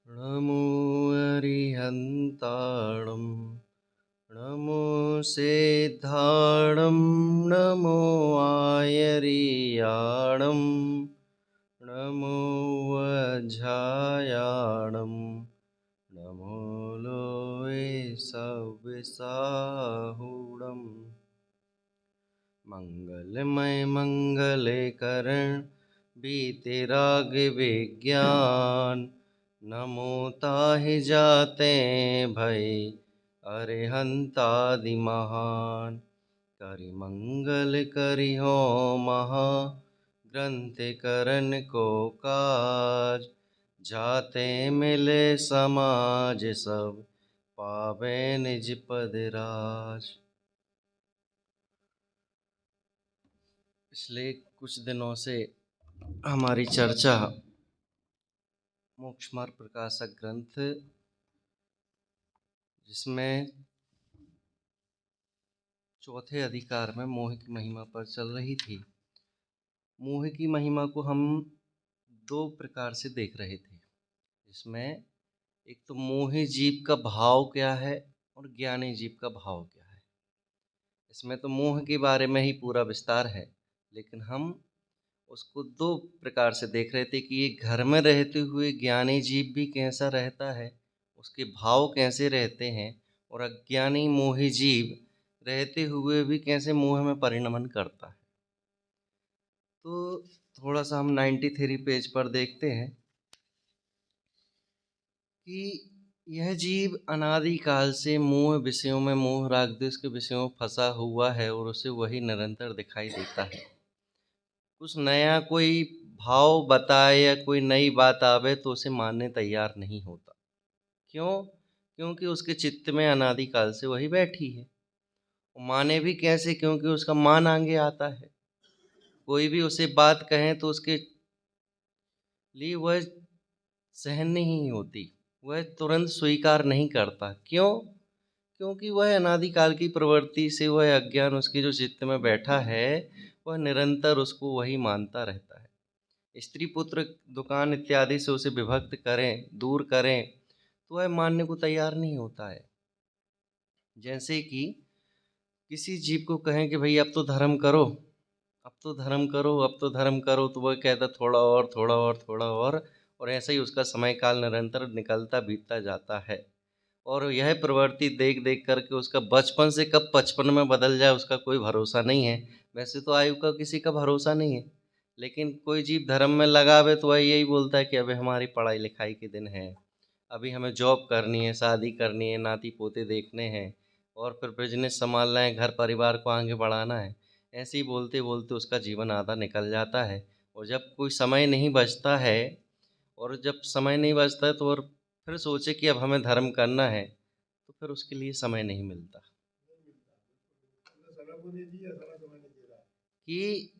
नमो अरिहन्ताणं नमो सिद्धाणं नमो आयर्याणं नमो वज्झायाणं नमो लोये सविसाहुणम्। मंगलमय मंगले करण बीते राग विज्ञान नमो ताहि जाते भय अरिहंतादि महान। करि मंगल करि हो महा ग्रंथ करन को काज जाते मिले समाज सब पावे निज पद राज। पिछले कुछ दिनों से हमारी चर्चा मोक्ष मार्ग प्रकाशक ग्रंथ, जिसमें चौथे अधिकार में मोह की महिमा पर चल रही थी। मोह की महिमा को हम दो प्रकार से देख रहे थे। इसमें एक तो मोही जीव का भाव क्या है और ज्ञानी जीव का भाव क्या है। इसमें तो मोह के बारे में ही पूरा विस्तार है, लेकिन हम उसको दो प्रकार से देख रहे थे कि एक घर में रहते हुए ज्ञानी जीव भी कैसा रहता है, उसके भाव कैसे रहते हैं, और अज्ञानी मोही जीव रहते हुए भी कैसे मोह में परिणमन करता है। तो थोड़ा सा हम 93 पेज पर देखते हैं कि यह जीव अनादिकाल से मोह विषयों में, मोह राग द्वेष के विषयों में फंसा हुआ है और उसे वही निरंतर दिखाई देता है। कुछ नया कोई भाव बताए या कोई नई बात आवे तो उसे मानने तैयार नहीं होता। क्यों? क्योंकि उसके चित्त में अनादिकाल से वही बैठी है। माने भी कैसे? क्योंकि उसका मान आगे आता है। कोई भी उसे बात कहे तो उसके लिए वह सहन नहीं होती, वह तुरंत स्वीकार नहीं करता। क्यों? क्योंकि वह अनादिकाल की प्रवृत्ति से, वह अज्ञान उसके जो चित्त में बैठा है, वह निरंतर उसको वही मानता रहता है। स्त्री पुत्र दुकान इत्यादि से उसे विभक्त करें, दूर करें, तो वह मानने को तैयार नहीं होता है। जैसे कि किसी जीव को कहें कि भाई अब तो धर्म करो, अब तो धर्म करो, अब तो धर्म करो, तो वह कहता थोड़ा और, थोड़ा और, थोड़ा और ऐसा ही उसका समय काल निरंतर निकलता बीतता जाता है। और यह प्रवृत्ति देख देख करके उसका बचपन से कब 55 में बदल जाए उसका कोई भरोसा नहीं है। वैसे तो आयु का किसी का भरोसा नहीं है, लेकिन कोई जीव धर्म में लगावे तो वह यही बोलता है कि अभी हमारी पढ़ाई लिखाई के दिन है, अभी हमें जॉब करनी है, शादी करनी है, नाती पोते देखने हैं, और फिर बिजनेस संभालना है, घर परिवार को आगे बढ़ाना है। ऐसे ही बोलते बोलते उसका जीवन आधा निकल जाता है। और जब कोई समय नहीं बचता है, और जब समय नहीं बचता है तो और फिर सोचे कि अब हमें धर्म करना है, तो फिर उसके लिए समय नहीं मिलता। कि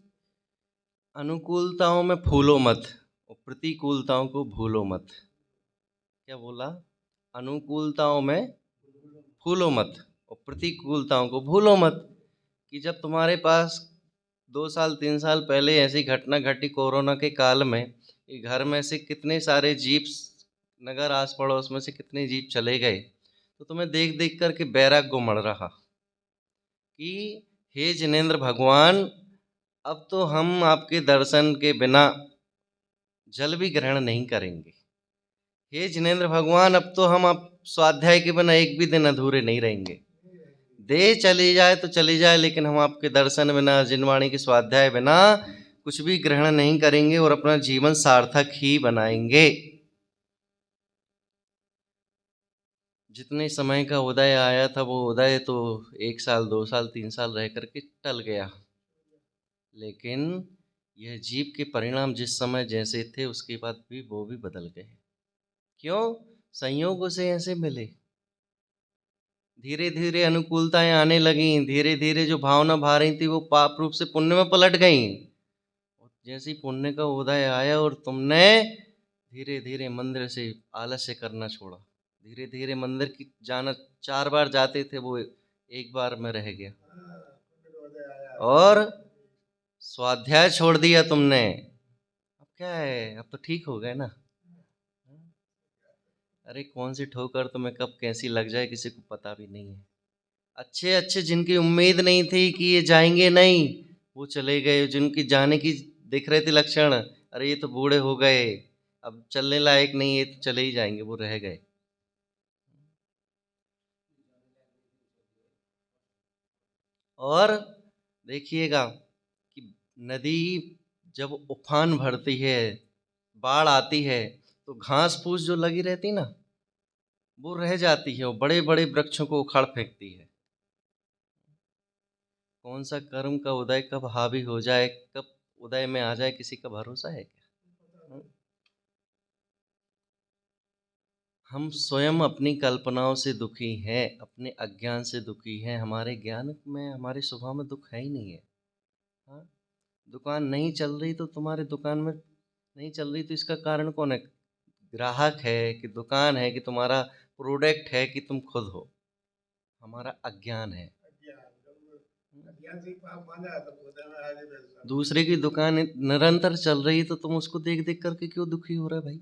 अनुकूलताओं में फूलो मत और प्रतिकूलताओं को भूलो मत। क्या बोला? अनुकूलताओं में फूलो मत और प्रतिकूलताओं को भूलो मत। कि जब तुम्हारे पास 2 साल 3 साल पहले ऐसी घटना घटी कोरोना के काल में, कि घर में से कितने सारे जीव, नगर आस पड़ोस में से कितने जीव चले गए, तो तुम्हें देख देख करके बैराग उमड़ रहा कि हे जिनेंद्र भगवान, अब तो हम आपके दर्शन के बिना जल भी ग्रहण नहीं करेंगे। हे जिनेंद्र भगवान, अब तो हम आप स्वाध्याय के बिना एक भी दिन अधूरे नहीं रहेंगे। देह चली जाए तो चली जाए, लेकिन हम आपके दर्शन बिना, जिनवाणी के स्वाध्याय बिना कुछ भी ग्रहण नहीं करेंगे और अपना जीवन सार्थक ही बनाएंगे। जितने समय का उदय आया था, वो उदय तो 1 साल 2 साल 3 साल रह करके टल गया, लेकिन यह जीव के परिणाम जिस समय जैसे थे उसके बाद भी वो भी बदल गए। क्यों? संयोगों से ऐसे मिले। धीरे धीरे अनुकूलताएं आने लगी, धीरे धीरे जो भावना भा रही थी वो पाप रूप से पुण्य में पलट गई। जैसे ही पुण्य का उदय आया और तुमने धीरे धीरे मंदिर से आलस्य करना छोड़ा, धीरे धीरे मंदिर की जाना 4 बार जाते थे, वो 1 बार में रह गया, और स्वाध्याय छोड़ दिया तुमने। अब क्या है? अब तो ठीक हो गए ना। अरे कौन सी ठोकर तुम्हें कब कैसी लग जाए किसी को पता भी नहीं है। अच्छे अच्छे जिनकी उम्मीद नहीं थी कि ये जाएंगे नहीं, वो चले गए। जिनकी जाने की दिख रहे थे लक्षण, अरे ये तो बूढ़े हो गए, अब चलने लायक नहीं, ये तो चले ही जाएंगे, वो रह गए। और देखिएगा कि नदी जब उफान भरती है, बाढ़ आती है, तो घास फूस जो लगी रहती ना, वो रह जाती है, वो बड़े बड़े वृक्षों को उखाड़ फेंकती है। कौन सा कर्म का उदय कब हावी हो जाए, कब उदय में आ जाए, किसी का भरोसा है क्या? हम स्वयं अपनी कल्पनाओं से दुखी हैं, अपने अज्ञान से दुखी हैं। हमारे ज्ञान में, हमारे स्वभाव में दुख है ही नहीं है। हाँ, दुकान नहीं चल रही तो तुम्हारे दुकान में नहीं चल रही, तो इसका कारण कौन है? ग्राहक है कि दुकान है कि तुम्हारा प्रोडक्ट है कि तुम खुद हो? हमारा अज्ञान है। दूसरे की दुकान निरंतर चल रही है तो तुम उसको देख देख करके क्यों दुखी हो रहे भाई?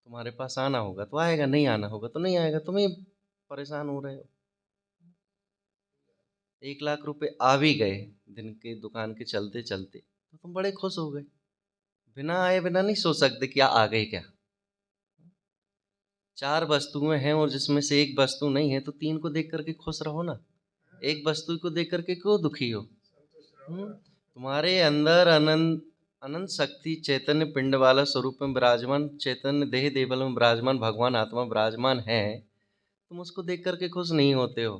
तुम्हारे पास आना होगा तो आएगा, नहीं आना होगा तो नहीं आएगा, तुम ही परेशान हो रहे हो। 1 लाख रुपए आ भी गए दिन के दुकान के चलते चलते तो तुम बड़े खुश हो गए। बिना आए बिना नहीं सोच सकते क्या आ गए क्या? 4 वस्तुएं हैं और जिसमें से एक वस्तु नहीं है, तो 3 को देख करके खुश रहो ना। एक वस्तु को देख करके क्यों दुखी हो? तुम्हारे अंदर अनंत अनंत शक्ति चैतन्य पिंड वाला स्वरूप में विराजमान, चैतन्य देह देवल में विराजमान भगवान आत्मा विराजमान है। तुम उसको देख करके खुश नहीं होते हो।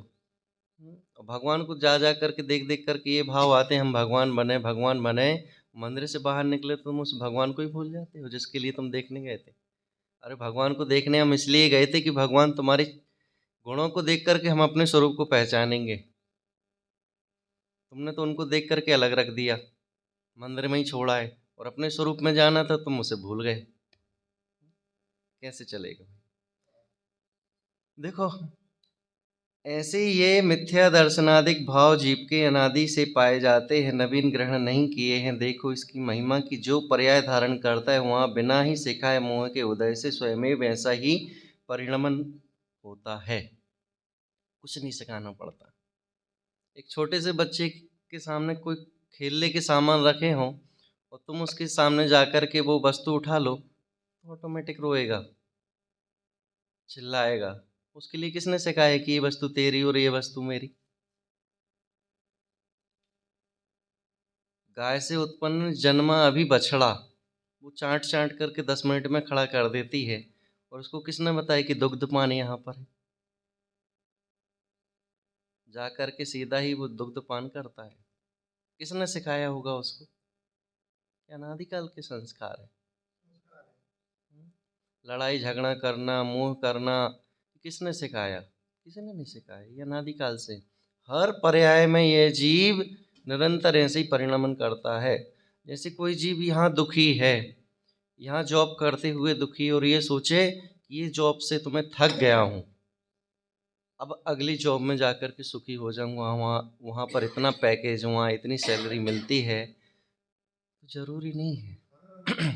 और भगवान को जा जा करके देख देख करके ये भाव आते हैं, हम भगवान बने, भगवान बने। मंदिर से बाहर निकले तो तुम उस भगवान को ही भूल जाते हो जिसके लिए तुम देखने गए थे। अरे भगवान को देखने हम इसलिए गए थे कि भगवान तुम्हारे गुणों को देख करके हम अपने स्वरूप को पहचानेंगे। तुमने तो उनको देख करके अलग रख दिया, मंदिर में ही छोड़ा है, और अपने स्वरूप में जाना था तुम उसे भूल गए। कैसे चलेगा? देखो, ऐसे ये मिथ्या दर्शनादिक भाव जीव के अनादि से पाए जाते हैं, नवीन ग्रहण नहीं किए हैं। देखो इसकी महिमा की जो पर्याय धारण करता है, वहाँ बिना ही सिखाए मोह के उदय से स्वयं वैसा ही परिणमन होता है। कुछ नहीं सिखाना पड़ता। एक छोटे से बच्चे के सामने कोई खेलने के सामान रखे हों और तुम उसके सामने जाकर के वो वस्तु उठा लो, तो ऑटोमेटिक रोएगा, चिल्लाएगा। उसके लिए किसने सिखाया है कि ये वस्तु तेरी और ये वस्तु मेरी? गाय से उत्पन्न जन्मा अभी बछड़ा, वो चाट चाट करके 10 मिनट में खड़ा कर देती है, और उसको किसने बताया कि दुग्ध पान यहाँ पर है? जा करके सीधा ही वो दुग्ध पान करता है। किसने सिखाया होगा उसको? ये अनादिकाल के संस्कार है। लड़ाई झगड़ा करना, मोह करना, किसने सिखाया? किसी ने नहीं सिखाया। ये अनादिकाल से हर पर्याय में यह जीव निरंतर ऐसे ही परिणमन करता है। जैसे कोई जीव यहाँ दुखी है, यहाँ जॉब करते हुए दुखी, और ये सोचे कि ये जॉब से तो मैं थक गया हूँ, अब अगली जॉब में जाकर के सुखी हो जाऊंगा, वहाँ वहाँ पर इतना पैकेज, वहाँ इतनी सैलरी मिलती है। तो जरूरी नहीं है।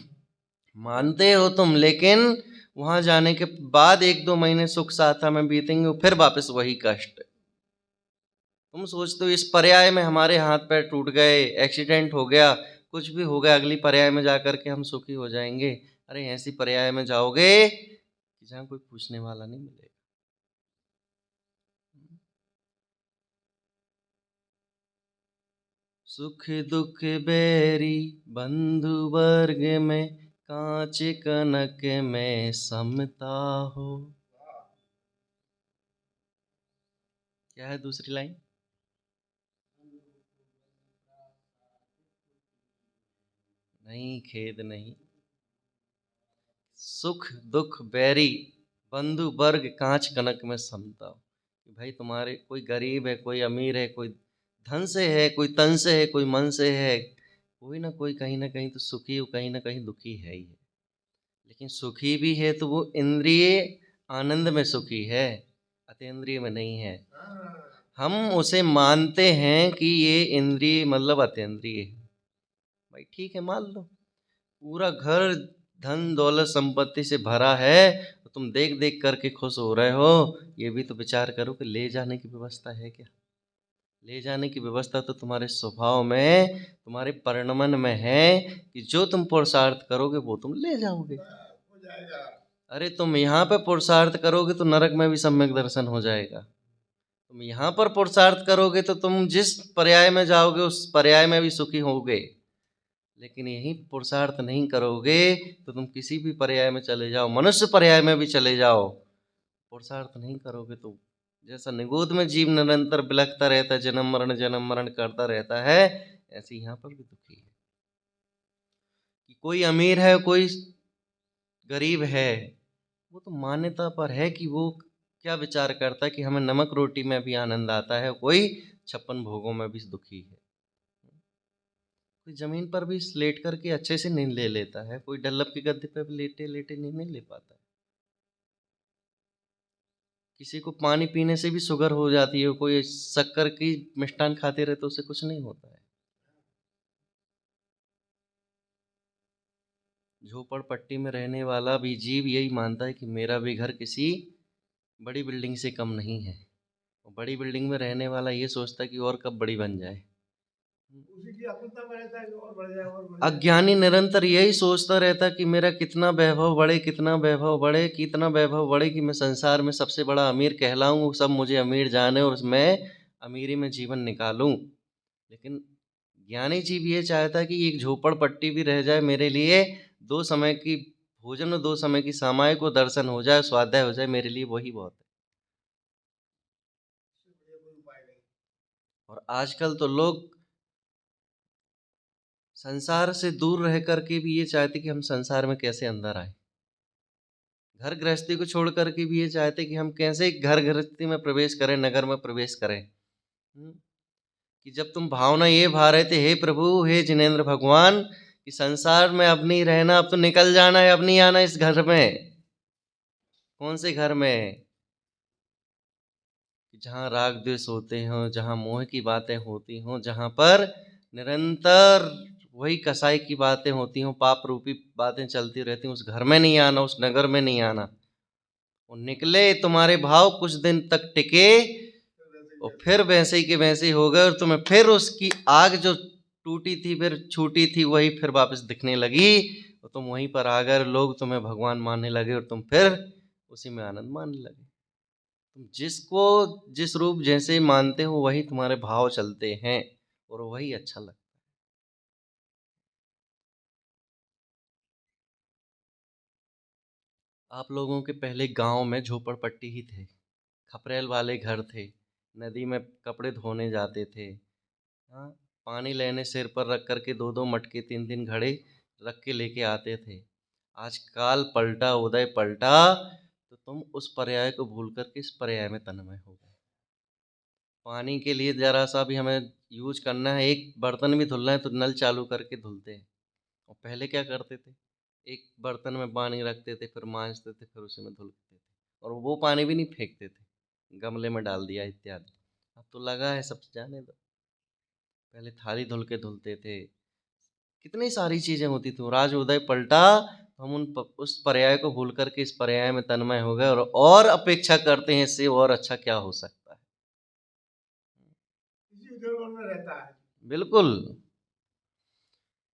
मानते हो तुम, लेकिन वहां जाने के बाद 1-2 महीने सुख साथा में बीतेंगे, फिर वापस वही कष्ट। तुम सोचते हो इस पर्याय में हमारे हाथ पैर टूट गए, एक्सीडेंट हो गया, कुछ भी हो गया, अगली पर्याय में जाकर के हम सुखी हो जाएंगे। अरे ऐसी पर्याय में जाओगे कि जहाँ कोई पूछने वाला नहीं मिलेगा। सुख दुख बैरी बंधु वर्ग में, कांच कनक में समता हो। क्या है दूसरी लाइन? नहीं, खेद नहीं। सुख दुख बैरी बंधु वर्ग, कांच कनक में समता। कि भाई तुम्हारे कोई गरीब है, कोई अमीर है, कोई धन से है, कोई तन से है, कोई मन से है, कोई ना कहीं तो सुखी, कहीं ना कहीं दुखी है ही है। लेकिन सुखी भी है तो वो इंद्रिय आनंद में सुखी है, अतीन्द्रिय में नहीं है। हम उसे मानते हैं कि ये इंद्रिय मतलब अतीन्द्रिय है। भाई ठीक है, मान लो। पूरा घर धन दौलत संपत्ति से भरा है, तो तुम देख देख करके खुश हो रहे हो। ये भी तो विचार करो कि ले जाने की व्यवस्था है क्या? ले जाने की व्यवस्था तो तुम्हारे स्वभाव में, तुम्हारे परिणमन में है कि जो तुम पुरुषार्थ करोगे वो तुम ले जाओगे। अरे तुम यहाँ पे पुरुषार्थ करोगे तो नरक में भी सम्यक दर्शन हो जाएगा। तुम यहाँ पर पुरुषार्थ करोगे तो तुम जिस पर्याय में जाओगे उस पर्याय में भी सुखी होगे। लेकिन यही पुरुषार्थ नहीं करोगे तो तुम किसी भी पर्याय में चले जाओ, मनुष्य पर्याय में भी चले जाओ, पुरुषार्थ नहीं करोगे तो जैसा निगोद में जीव निरंतर बिलखता रहता है, जन्म मरण करता रहता है, ऐसे यहाँ पर भी दुखी है। कि कोई अमीर है कोई गरीब है, वो तो मान्यता पर है कि वो क्या विचार करता है कि हमें नमक रोटी में भी आनंद आता है, कोई 56 भोगों में भी दुखी है। कोई जमीन पर भी लेट करके अच्छे से नींद ले लेता है, कोई डल्लब की गद्दे पर भी लेटे लेटे नींद नहीं ले पाता है। किसी को पानी पीने से भी शुगर हो जाती है, कोई शक्कर की मिष्ठान खाते रहे तो उसे कुछ नहीं होता है। झोपड़पट्टी में रहने वाला भी जीव यही मानता है कि मेरा भी घर किसी बड़ी बिल्डिंग से कम नहीं है। और बड़ी बिल्डिंग में रहने वाला ये सोचता है कि और कब बड़ी बन जाए। उसी की आकुलता में रहता है कि और बढ़ जाए और बढ़ जाए। अज्ञानी निरंतर यही सोचता रहता है कि मेरा कितना वैभव बढ़े, कितना वैभव बढ़े, कितना वैभव बढ़े कि मैं संसार में सबसे बड़ा अमीर कहलाऊं, सब मुझे अमीर जाने और मैं अमीरी में जीवन निकालूं। लेकिन ज्ञानी जीव ये चाहता है कि एक झोपड़पट्टी भी रह जाए मेरे लिए, 2 समय की भोजन और 2 समय की सामायिक को दर्शन हो जाए, स्वाध्याय हो जाए, मेरे लिए वही बहुत है। और आजकल तो लोग संसार से दूर रह करके भी ये चाहते कि हम संसार में कैसे अंदर आए। घर गृहस्थी को छोड़ करके भी ये चाहते कि हम कैसे घर गृहस्थी में प्रवेश करें, नगर में प्रवेश करें। कि जब तुम भावना ये भा रहे थे, हे प्रभु हे जिनेंद्र भगवान, कि संसार में अब नहीं रहना, अब तो निकल जाना है, अब नहीं आना इस घर में। कौन से घर में? जहाँ राग द्वेष होते हों, जहाँ मोह की बातें होती हों, जहाँ पर निरंतर वही कसाई की बातें होती हों, पाप रूपी बातें चलती रहती हों, उस घर में नहीं आना, उस नगर में नहीं आना। वो निकले, तुम्हारे भाव कुछ दिन तक टिके और फिर वैसे ही के वैसे ही हो गए, और तुम्हें फिर उसकी आग जो टूटी थी फिर छूटी थी वही फिर वापस दिखने लगी, और तुम वहीं पर आ गए, लोग तुम्हें भगवान मानने लगे और तुम फिर उसी में आनंद मानने लगे। तुम जिसको जिस रूप जैसे मानते हो वही तुम्हारे भाव चलते हैं और वही अच्छा लगता है। आप लोगों के पहले गांव में झोपड़पट्टी ही थे, खपरेल वाले घर थे, नदी में कपड़े धोने जाते थे। हाँ, पानी लेने सिर पर रख करके 2-2 मटके 3-3 घड़े रख के लेके आते थे। आज काल पलटा, उदय पलटा, तो तुम उस पर्याय को भूल करके इस पर्याय में तन्मय हो गए। पानी के लिए जरा सा भी हमें यूज करना है, एक बर्तन भी धुलना है तो नल चालू करके धुलते हैं। और पहले क्या करते थे, एक बर्तन में पानी रखते थे, फिर मांजते थे, फिर उसी में धुलते थे, और वो पानी भी नहीं फेंकते थे, गमले में डाल दिया इत्यादि। अब तो लगा है सब जाने दो। पहले थाली धुल के धुलते थे, कितनी सारी चीजें होती थी। राज उदय पलटा, तो हम उस पर्याय को भूल करके इस पर्याय में तन्मय हो गए, और अपेक्षा करते हैं इससे और अच्छा क्या हो सकता है। इसी उद्योग में रहता है बिल्कुल।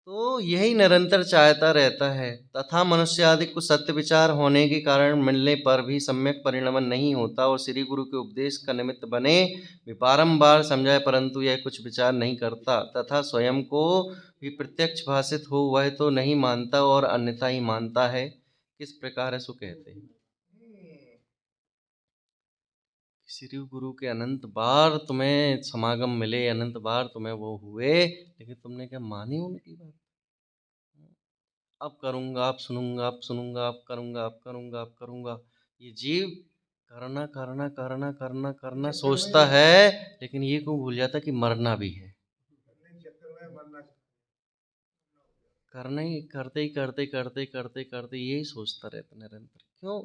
तो यही निरंतर चाहता रहता है। तथा मनुष्य आदि को सत्य विचार होने के कारण मिलने पर भी सम्यक परिणमन नहीं होता, और श्री गुरु के उपदेश का निमित्त बने भी बारंबार समझाए, परंतु यह कुछ विचार नहीं करता, तथा स्वयं को भी प्रत्यक्ष भाषित हो वह तो नहीं मानता और अन्यथा ही मानता है। किस प्रकार है सो कहते हैं। श्री गुरु के अनंत बार तुम्हें समागम मिले, अनंत बार तुम्हें वो हुए, लेकिन तुमने क्या मानी उनकी बात? अब करूँगा, अब सुनूंगा, अब सुनूंगा, अब करूँगा, अब करूँगा, अब करूँगा। ये जीव करना करना करना करना करना सोचता है, लेकिन ये क्यों भूल जाता कि मरना भी है। करना ही करते ही करते करते करते करते यही सोचता रहता निरंतर। क्यों?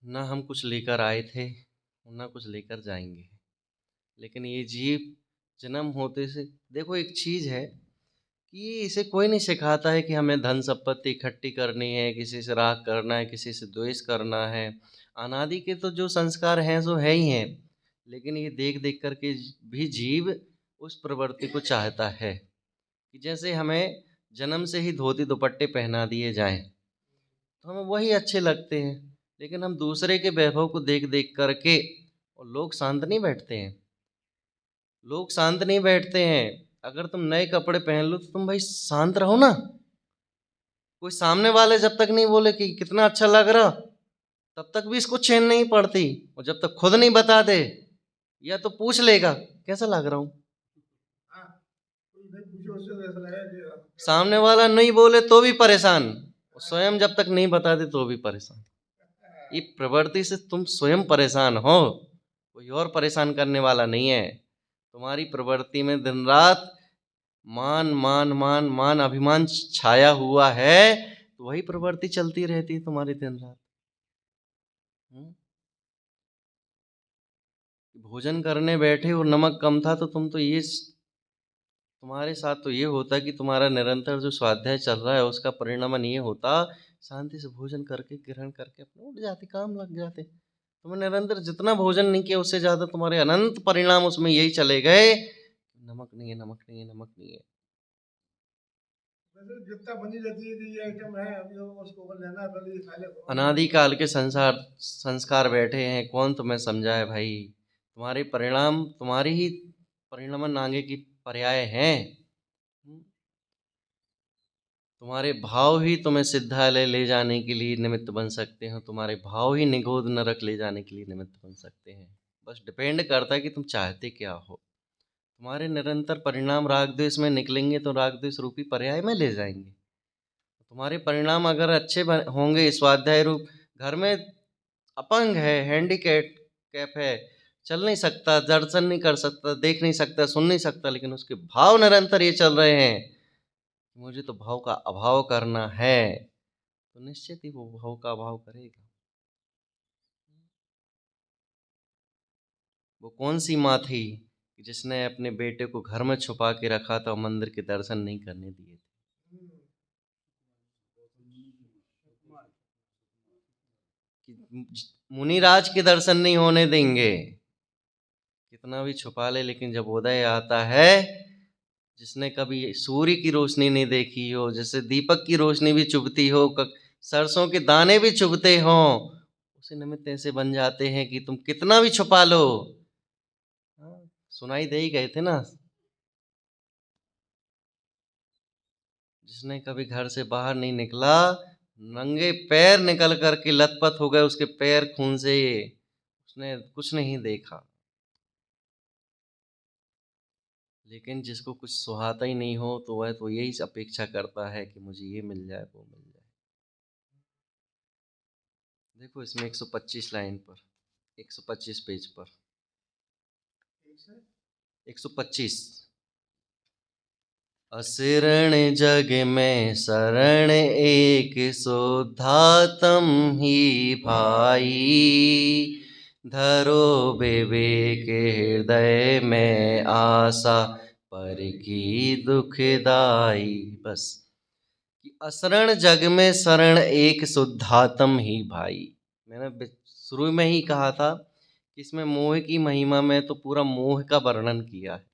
ना हम कुछ लेकर आए थे, ना कुछ लेकर जाएंगे। लेकिन ये जीव जन्म होते से, देखो एक चीज है कि इसे कोई नहीं सिखाता है कि हमें धन संपत्ति इकट्ठी करनी है, किसी से राग करना है, किसी से द्वेष करना है। अनादि के तो जो संस्कार हैं सो है ही हैं, लेकिन ये देख देख करके भी जीव उस प्रवृत्ति को चाहता है कि जैसे हमें जन्म से ही धोती दुपट्टे पहना दिए जाएं तो हमें वही अच्छे लगते हैं, लेकिन हम दूसरे के वैभव को देख देख करके, और लोग शांत नहीं बैठते हैं, लोग शांत नहीं बैठते हैं। अगर तुम नए कपड़े पहन लो तो तुम भाई शांत रहो ना। कोई सामने वाले जब तक नहीं बोले कि कितना अच्छा लग रहा, तब तक भी इसको चैन नहीं पड़ती, और जब तक खुद नहीं बता दे, या तो पूछ लेगा कैसा लग रहा हूँ, सामने वाला नहीं बोले तो भी परेशान, स्वयं जब तक नहीं बता दे तो भी परेशान। ये प्रवृत्ति से तुम स्वयं परेशान हो, कोई और परेशान करने वाला नहीं है। तुम्हारी प्रवृत्ति में दिन रात मान मान मान मान अभिमान छाया हुआ है, तो वही प्रवृत्ति चलती रहती है तुम्हारी दिन रात। भोजन करने बैठे और नमक कम था तो तुम्हारे साथ तो ये होता कि तुम्हारा निरंतर जो स्वाध्याय चल रहा है उसका परिणाम ये होता, शांति से भोजन करके ग्रहण करके अपने उठ जाते, काम लग जाते। तुमने निरंतर जितना भोजन नहीं किया उससे ज्यादा तुम्हारे अनंत परिणाम उसमें यही चले गए, नमक नहीं है, नमक नहीं है, नमक नहीं है। जितना बनी रहती है कि ये आइटम है अभी उसको लेना है, पहले ये खा ले। अनादिकाल के संस्कार बैठे हैं, कौन तुम्हें समझाए भाई। तुम्हारे परिणाम तुम्हारी ही परिणाम आगे की पर्याय हैं। तुम्हारे भाव ही तुम्हें सिद्धालय ले जाने के लिए निमित्त बन सकते हैं, तुम्हारे भाव ही निगोद नरक ले जाने के लिए निमित्त बन सकते हैं। बस डिपेंड करता है कि तुम चाहते क्या हो। तुम्हारे निरंतर परिणाम राग द्वेष में निकलेंगे तो राग द्वेष रूपी पर्याय में ले जाएंगे। तुम्हारे परिणाम अगर अच्छे होंगे, स्वाध्याय रूप, घर में अपंग है, हैंडीकैप है, चल नहीं सकता, दर्शन नहीं कर सकता, देख नहीं सकता, सुन नहीं सकता, लेकिन उसके भाव निरंतर ये चल रहे हैं, मुझे तो भाव का अभाव करना है, तो निश्चित ही वो भाव का अभाव करेगा। वो कौन सी माँ थी जिसने अपने बेटे को घर में छुपा के रखा था और मंदिर के दर्शन नहीं करने दिए थे? मुनिराज के दर्शन नहीं होने देंगे, कितना भी छुपा ले, लेकिन जब उदय आता है, जिसने कभी सूर्य की रोशनी नहीं देखी हो, जैसे दीपक की रोशनी भी चुभती हो, सरसों के दाने भी चुभते हो, उसे निमित्त ऐसे बन जाते हैं कि तुम कितना भी छुपा लो। सुनाई दे ही गए थे ना। जिसने कभी घर से बाहर नहीं निकला, नंगे पैर निकल करके लथपथ हो गए उसके पैर खून से, उसने कुछ नहीं देखा। लेकिन जिसको कुछ सुहाता ही नहीं हो तो वह तो यही अपेक्षा करता है कि मुझे ये मिल जाए, वो मिल जाए। देखो इसमें 125 लाइन पर, 125 पेज पर, 125। अशरण जग में शरण एक शुद्धात्म ही भाई, धरो विवेक हृदय में आशा पर की दुखदाई। बस कि अशरण जग में शरण एक शुद्धात्म ही भाई। मैंने शुरू में ही कहा था कि इसमें मोह की महिमा में तो पूरा मोह का वर्णन किया है,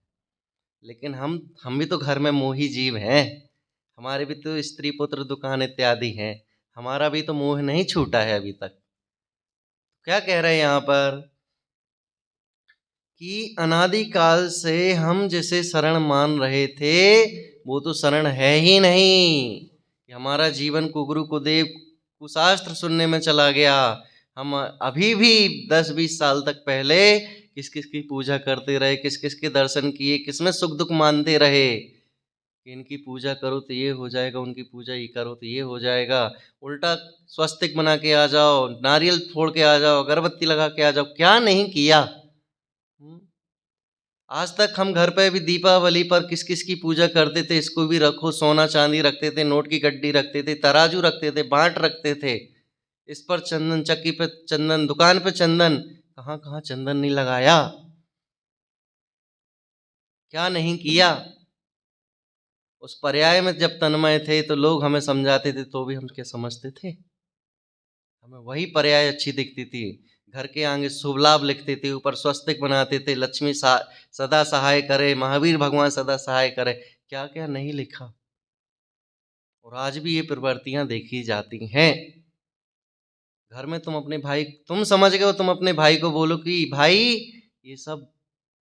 लेकिन हम भी तो घर में मोही जीव हैं, हमारे भी तो स्त्री पुत्र दुकान इत्यादि हैं, हमारा भी तो मोह नहीं छूटा है अभी तक। क्या कह रहे हैं यहाँ पर कि अनादिकाल से हम जिसे शरण मान रहे थे वो तो शरण है ही नहीं। हमारा जीवन कुगुरु कुदेव कुशास्त्र सुनने में चला गया। हम अभी भी 10-20 साल तक पहले किस किस की पूजा करते रहे, किस किस के दर्शन किए, किसमें सुख दुख मानते रहे कि इनकी पूजा करो तो ये हो जाएगा, उनकी पूजा ये करो तो ये हो जाएगा, उल्टा स्वस्तिक बना के आ जाओ, नारियल फोड़ के आ जाओ, अगरबत्ती लगा के आ जाओ, क्या नहीं किया। आज तक हम घर पे भी दीपावली पर किस किस की पूजा करते थे, इसको भी रखो, सोना चांदी रखते थे, नोट की गड्डी रखते थे, तराजू रखते थे, बांट रखते थे, इस पर चंदन, चक्की पे चंदन, दुकान पे चंदन, कहाँ कहाँ चंदन नहीं लगाया, क्या नहीं किया। उस पर्याय में जब तन्मय थे तो लोग हमें समझाते थे तो भी हम क्या समझते थे? हमें वही पर्याय अच्छी दिखती थी। घर के आगे शुभ लाभ लिखते थे, ऊपर स्वस्तिक बनाते थे, लक्ष्मी सदा सहाय करे, महावीर भगवान सदा सहाय करे, क्या क्या नहीं लिखा। और आज भी ये प्रवृत्तियां देखी जाती हैं। घर में तुम अपने भाई, तुम समझ गए हो, तुम अपने भाई को बोलो कि भाई ये सब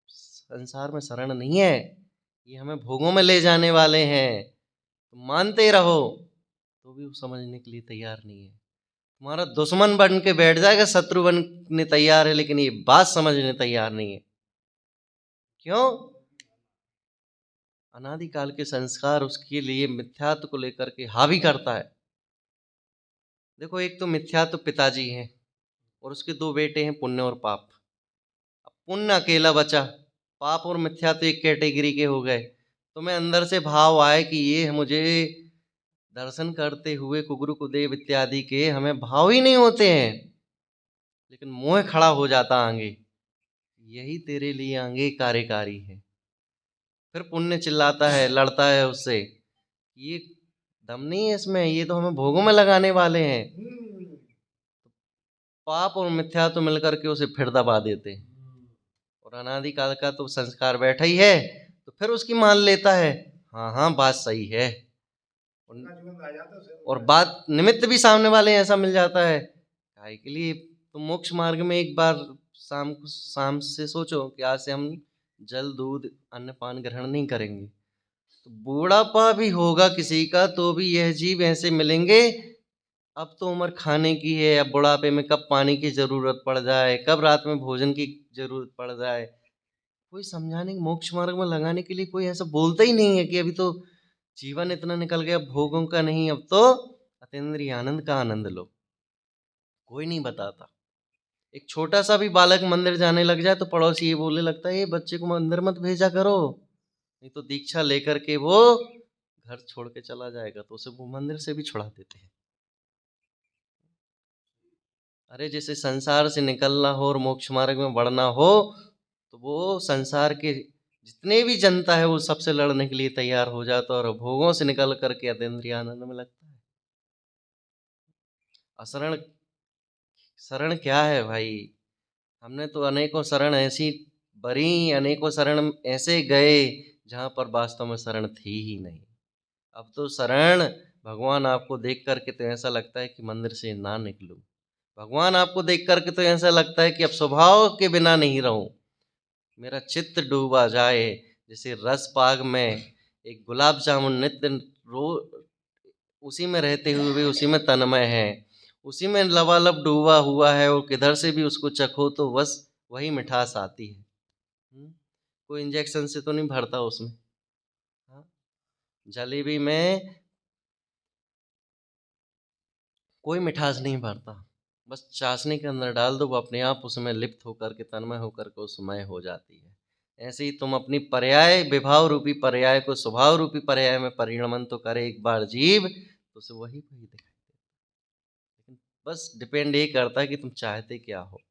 संसार में शरण नहीं है, ये हमें भोगों में ले जाने वाले हैं, तुम मानते रहो, तो भी वो समझने के लिए तैयार नहीं है। तुम्हारा दुश्मन बन के बैठ जाएगा, शत्रु बनने तैयार है, लेकिन ये बात समझने तैयार नहीं है। क्यों? अनादिकाल के संस्कार उसके लिए मिथ्यात्व को लेकर के हावी करता है। देखो, एक तो मिथ्यात्व पिताजी हैं और उसके दो बेटे हैं, पुण्य और पाप। अब पुण्य अकेला बचा, पाप और मिथ्यात्व एक कैटेगरी के हो गए। तुम्हें अंदर से भाव आए कि ये मुझे दर्शन करते हुए कुगुरु कुदेव इत्यादि के हमें भाव ही नहीं होते हैं, लेकिन मोह खड़ा हो जाता आगे, यही तेरे लिए आगे कार्यकारी है। फिर पुण्य चिल्लाता है, लड़ता है उससे, ये दम नहीं है इसमें, ये तो हमें भोगों में लगाने वाले हैं। पाप और मिथ्या तो मिलकर के उसे फिर दबा देते हैं। और अनादिकाल का तो संस्कार बैठा ही है, तो फिर उसकी मान लेता है, हाँ हाँ बात सही है। और बात निमित्त भी सामने वाले ऐसा मिल जाता है, काहे के लिए? तो मोक्ष मार्ग में एक बार शाम से सोचो कि आज से हम जल दूध अन्न पान ग्रहण नहीं करेंगे, तो बूढ़ापा भी होगा किसी का तो भी यह जीव ऐसे मिलेंगे, अब तो उम्र खाने की है, अब बुढ़ापे में कब पानी की जरूरत पड़ जाए, कब रात में भोजन की जरूरत पड़ जाए, कोई समझाने, मोक्ष मार्ग में लगाने के लिए कोई ऐसा बोलता ही नहीं है कि अभी तो जीवन इतना निकल गया, भोगों का नहीं, अब तो अतीन्द्रिय आनंद का आनंद लो। कोई नहीं बताता। एक छोटा सा भी बालक मंदिर जाने लग जाए तो पड़ोसी ये बोलने लगता है, ये बच्चे को मंदिर मत भेजा करो, नहीं तो दीक्षा लेकर के वो घर छोड़ के चला जाएगा, तो उसे वो मंदिर से भी छुड़ा देते हैं। अरे जैसे संसार से निकलना हो और मोक्ष मार्ग में बढ़ना हो, तो वो संसार के जितने भी जनता है वो सबसे लड़ने के लिए तैयार हो जाता है और भोगों से निकल करके अतीन्द्रिय आनंद में लगता है। असरण शरण क्या है भाई? हमने तो अनेकों शरण ऐसी बरी, अनेकों शरण ऐसे गए जहां पर वास्तव में शरण थी ही नहीं। अब तो शरण, भगवान आपको देख करके तो ऐसा लगता है कि मंदिर से ना निकलूं। भगवान आपको देख करके तो ऐसा लगता है कि अब स्वभाव के बिना नहीं रहूं, मेरा चित्त डूबा जाए। जैसे रस पाग में एक गुलाब जामुन नित्य रो उसी में रहते हुए भी उसी में तन्मय है, उसी में लबालब डूबा हुआ है, और किधर से भी उसको चखो तो बस वही मिठास आती है। कोई इंजेक्शन से तो नहीं भरता उसमें। हाँ? जलेबी में कोई मिठास नहीं भरता, बस चाशनी के अंदर डाल दो, वो अपने आप उसमें लिप्त होकर के तन्मय होकर के उसमय हो जाती है। ऐसे ही तुम अपनी पर्याय, विभाव रूपी पर्याय को स्वभाव रूपी पर्याय में परिणमन तो करे एक बार जीव, तो उसे वही वही दिखाई देता। लेकिन बस डिपेंड ये करता है कि तुम चाहते क्या हो।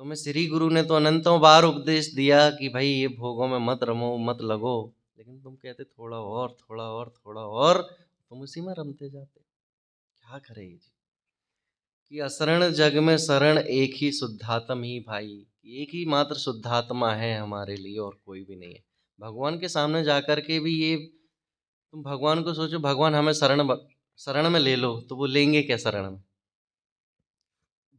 तुम्हें श्री गुरु ने तो अनंतों बार उपदेश दिया कि भाई ये भोगों में मत रमो, मत लगो, लेकिन तुम कहते थोड़ा और, थोड़ा और, थोड़ा और, तुम उसी में रमते जाते। क्या करे जी? कि असरण जग में शरण एक ही शुद्धात्म ही भाई, एक ही मात्र शुद्धात्मा है हमारे लिए, और कोई भी नहीं है। भगवान के सामने जाकर के भी ये, तुम भगवान को सोचो, भगवान हमें शरण में ले लो, तो वो लेंगे क्या शरण में?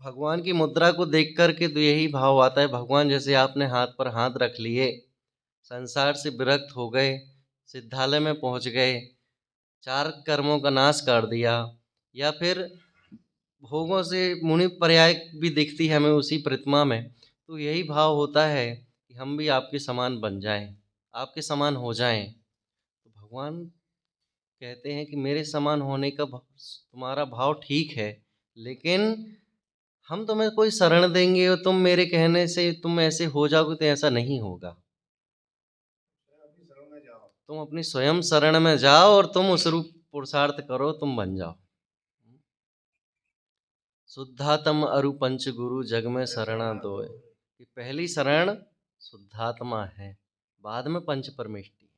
भगवान की मुद्रा को देख करके तो यही भाव आता है, भगवान जैसे आपने हाथ पर हाथ रख लिए, संसार से विरक्त हो गए, सिद्धालय में पहुंच गए, चार कर्मों का नाश कर दिया, या फिर भोगों से मुनि पर्याय भी दिखती है हमें उसी प्रतिमा में, तो यही भाव होता है कि हम भी आपके समान बन जाएं, आपके समान हो जाएं। तो भगवान कहते हैं कि मेरे समान होने का तुम्हारा भाव ठीक है, लेकिन हम तुम्हें कोई शरण देंगे और तुम मेरे कहने से तुम ऐसे हो जाओगे, तो ऐसा नहीं होगा। तुम अपनी स्वयं शरण में जाओ और तुम उस रूप पुरुषार्थ करो, तुम बन जाओ। शुद्धात्म अरु पंच गुरु जग में शरणा दो, कि पहली शरण शुद्धात्मा है। बाद में पंच परमेष्टि है।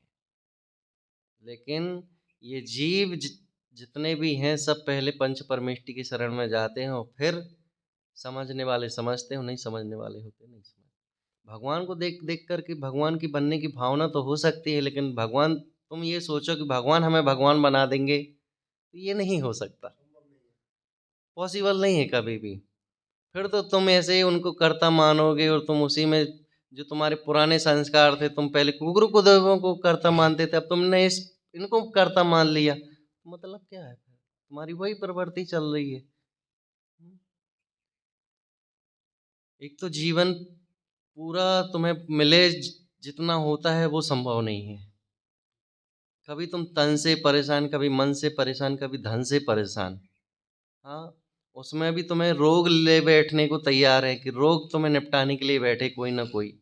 लेकिन ये जीव जितने भी हैं सब पहले पंच परमेष्टि की शरण में जाते हैं और फिर समझने वाले समझते हैं, नहीं समझने वाले होते नहीं समझ। भगवान को देख देख करके भगवान की बनने की भावना तो हो सकती है, लेकिन भगवान, तुम ये सोचो कि भगवान हमें भगवान बना देंगे, तो ये नहीं हो सकता, पॉसिबल नहीं है कभी भी। फिर तो तुम ऐसे ही उनको कर्ता मानोगे और तुम उसी में जो तुम्हारे पुराने संस्कार थे, तुम पहले कुकुर को देवों को कर्ता मानते थे, अब तुमने इनको कर्ता मान लिया, मतलब क्या है? तुम्हारी वही प्रवृत्ति चल रही है। एक तो जीवन पूरा तुम्हें मिले जितना होता है वो संभव नहीं है। कभी तुम तन से परेशान, कभी मन से परेशान, कभी धन से परेशान। हाँ, उसमें भी तुम्हें रोग ले बैठने को तैयार है कि रोग तुम्हें निपटाने के लिए बैठे कोई ना कोई।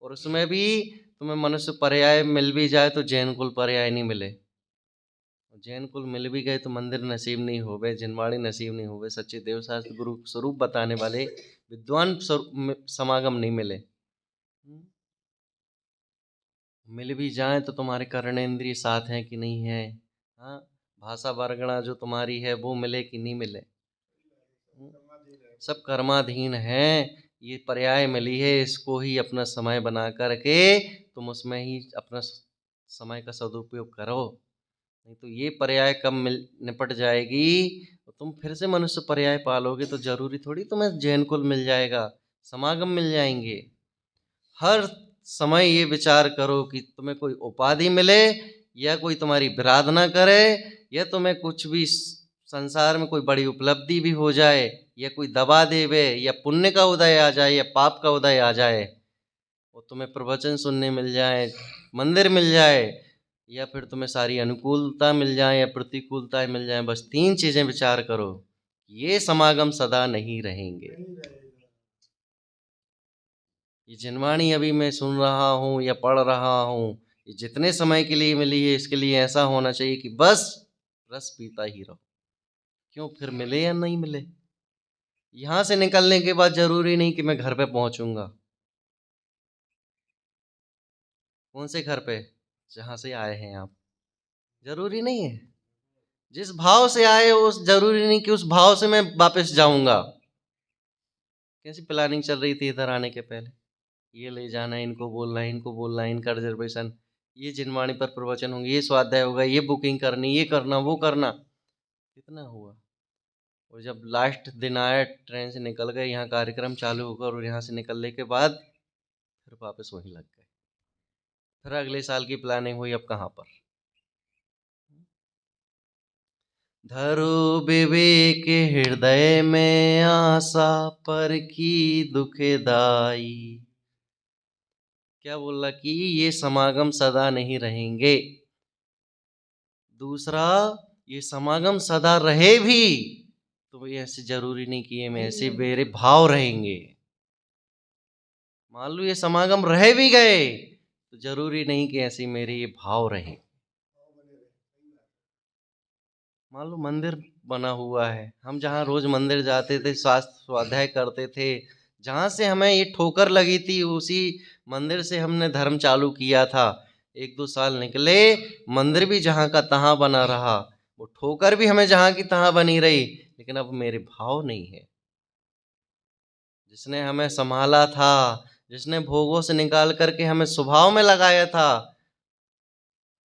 और उसमें भी तुम्हें मनुष्य पर्याय मिल भी जाए तो जैन कुल पर्याय नहीं मिले। जैन कुल मिल भी गए तो मंदिर नसीब नहीं होवे, जिनवाड़ी नसीब नहीं होवे, सच्चे देव शास्त्र गुरु स्वरूप बताने वाले विद्वान समागम नहीं मिले। मिल भी जाए तो तुम्हारे कर्णेंद्रिय साथ हैं कि नहीं है। हाँ, भाषा वर्गणा जो तुम्हारी है वो मिले कि नहीं मिले, सब कर्माधीन है। ये पर्याय मिली है, इसको ही अपना समय बना करके तुम उसमें ही अपना समय का सदुपयोग करो। नहीं तो ये पर्याय कब निपट जाएगी तो तुम फिर से मनुष्य पर्याय पालोगे, तो जरूरी थोड़ी तुम्हें जैन कुल मिल जाएगा, समागम मिल जाएंगे। हर समय ये विचार करो कि तुम्हें कोई उपाधि मिले या कोई तुम्हारी विराधना करे या तुम्हें कुछ भी संसार में कोई बड़ी उपलब्धि भी हो जाए या कोई दबा देवे या पुण्य का उदय आ जाए या पाप का उदय आ जाए, और तुम्हें प्रवचन सुनने मिल जाए, मंदिर मिल जाए, या फिर तुम्हें सारी अनुकूलता मिल जाए या प्रतिकूलता मिल जाए, बस 3 चीजें विचार करो, ये समागम सदा नहीं रहेंगे। ये जिनवाणी अभी मैं सुन रहा हूँ या पढ़ रहा हूँ, ये जितने समय के लिए मिली है इसके लिए ऐसा होना चाहिए कि बस रस पीता ही रहो। क्यों, फिर मिले या नहीं मिले, यहाँ से निकलने के बाद जरूरी नहीं कि मैं घर पे पहुंचूंगा। कौन से घर पे? जहाँ से आए हैं आप, जरूरी नहीं है। जिस भाव से आए उस जरूरी नहीं कि उस भाव से मैं वापस जाऊंगा। कैसी प्लानिंग चल रही थी इधर आने के पहले, ये ले जाना है, इनको बोलना है, इनको बोलना है, इनका रिजर्वेशन, ये जिनवाणी पर प्रवचन होंगे, ये स्वाध्याय होगा, ये बुकिंग करनी, ये करना वो करना, कितना हुआ। और जब लास्ट दिन आया, ट्रेन से निकल गए, यहाँ कार्यक्रम चालू होगा और यहाँ से निकलने के बाद फिर वापस वहीं लग गए। फिर अगले साल की प्लानिंग हुई, अब कहाँ पर। धरो विवेक हृदय में आशा, पर की दुखदाई। क्या बोला कि ये समागम सदा नहीं रहेंगे। दूसरा, ये समागम सदा रहे भी तो ये ऐसे जरूरी नहीं कि ये में ऐसे मेरे भाव रहेंगे। मान लो ये समागम रह भी गए तो जरूरी नहीं कि ऐसे मेरे ये भाव रहे। मान लो मंदिर बना हुआ है, हम जहाँ रोज मंदिर जाते थे, शास्त्र स्वाध्याय करते थे, जहाँ से हमें ये ठोकर लगी थी उसी मंदिर से हमने धर्म चालू किया था। 1-2 साल निकले, मंदिर भी जहाँ का तहाँ बना रहा, वो ठोकर भी हमें जहाँ की तहाँ बनी रही, लेकिन अब मेरे भाव नहीं है। जिसने हमें संभाला था, जिसने भोगों से निकाल करके हमें स्वभाव में लगाया था,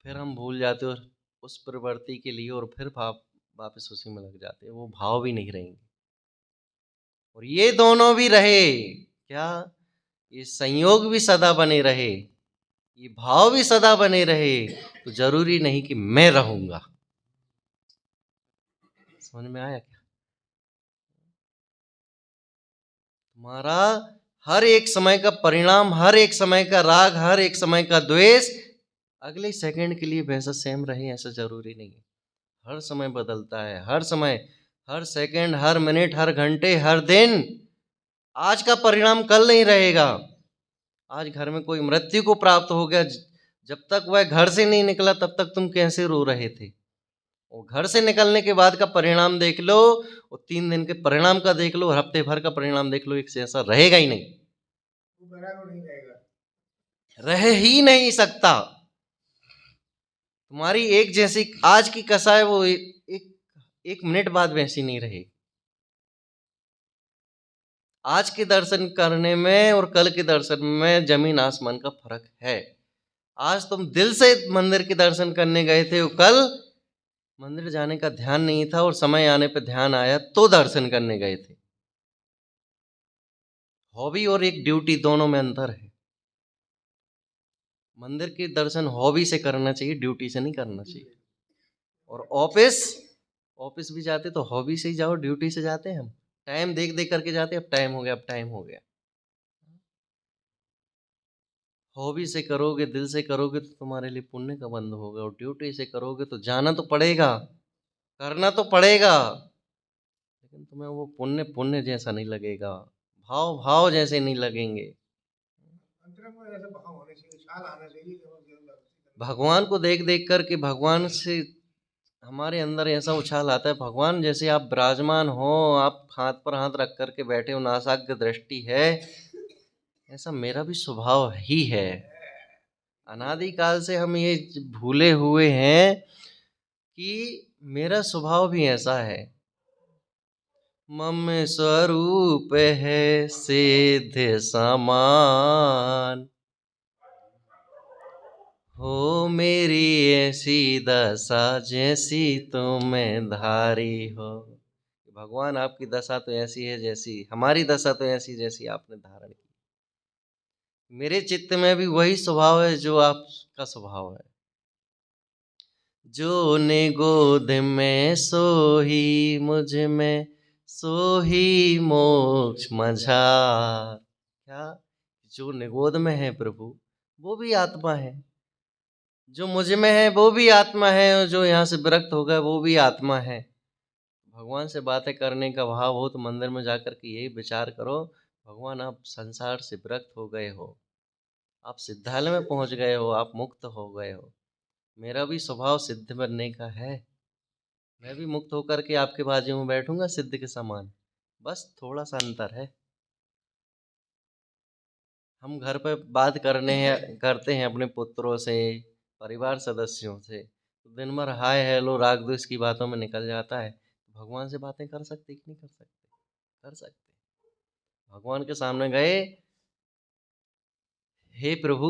फिर हम भूल जाते और उस प्रवृत्ति के लिए और फिर वापस उसी में लग जाते हैं, वो भाव भी नहीं रहेंगे। और ये दोनों भी रहे क्या, ये संयोग भी सदा बने रहे, ये भाव भी सदा बने रहे, तो जरूरी नहीं कि मैं रहूंगा। समझ में आया क्या? तुम्हारा हर एक समय का परिणाम, हर एक समय का राग, हर एक समय का द्वेष अगले सेकंड के लिए वैसा सेम रहे ऐसा जरूरी नहीं है। हर समय बदलता है, हर समय, हर सेकंड, हर मिनट, हर घंटे, हर दिन। आज का परिणाम कल नहीं रहेगा। आज घर में कोई मृत्यु को प्राप्त हो गया, जब तक वह घर से नहीं निकला तब तक तुम कैसे रो रहे थे, और घर से निकलने के बाद का परिणाम देख लो, और 3 दिन के परिणाम का देख लो, और हफ्ते भर का परिणाम देख लो, एक से ऐसा रहेगा ही नहीं। रह ही नहीं सकता। तुम्हारी एक जैसी आज की कसा है वो एक मिनट बाद वैसी नहीं रहेगी। आज के दर्शन करने में और कल के दर्शन में जमीन आसमान का फर्क है। आज तुम दिल से मंदिर के दर्शन करने गए थे, कल मंदिर जाने का ध्यान नहीं था और समय आने पे ध्यान आया तो दर्शन करने गए थे। हॉबी और एक ड्यूटी दोनों में अंतर है। मंदिर के दर्शन हॉबी से करना चाहिए, ड्यूटी से नहीं करना चाहिए। और ऑफिस ऑफिस भी जाते तो हॉबी से ही जाओ, ड्यूटी से जाते हैं हम टाइम देख देख करके जाते, अब टाइम हो गया, अब टाइम हो गया। हॉबी से करोगे, दिल से करोगे तो तुम्हारे लिए पुण्य का बंध होगा, और ड्यूटी से करोगे तो जाना तो पड़ेगा, करना तो पड़ेगा, लेकिन तुम्हें वो पुण्य पुण्य जैसा नहीं लगेगा, भाव भाव जैसे नहीं लगेंगे। भगवान को देख देख करके भगवान से हमारे अंदर ऐसा उछाल आता है, भगवान जैसे आप विराजमान हो, आप हाथ पर हाथ रख करके बैठे हो, नासाग्र दृष्टि है, ऐसा मेरा भी स्वभाव ही है। अनादिकाल से हम ये भूले हुए हैं कि मेरा स्वभाव भी ऐसा है। मम स्वरूप है सिद्ध समान, हो मेरी ऐसी दशा जैसी तुम्हें धारी हो। भगवान आपकी दशा तो ऐसी है जैसी हमारी दशा तो ऐसी जैसी आपने धारण की। मेरे चित्त में भी वही स्वभाव है जो आपका स्वभाव है। जो ने गोद में सोही मुझ में सोही मोक्ष मझार। क्या? जो निगोद में है प्रभु वो भी आत्मा है, जो मुझ में है वो भी आत्मा है, और जो यहाँ से विरक्त हो गए वो भी आत्मा है। भगवान से बातें करने का भाव हो तो मंदिर में जाकर के यही विचार करो, भगवान आप संसार से विरक्त हो गए हो, आप सिद्धालय में पहुंच गए हो, आप मुक्त हो गए हो। मेरा भी स्वभाव सिद्ध बनने का है, मैं भी मुक्त होकर के आपके बाजू में बैठूंगा सिद्ध के समान, बस थोड़ा सा अंतर है। हम घर पे बात करते हैं अपने पुत्रों से, परिवार सदस्यों से, तो दिन भर हाय हेलो राग द्वेष की बातों में निकल जाता है। भगवान से बातें कर सकते कि नहीं कर सकते? कर सकते। भगवान के सामने गए, हे प्रभु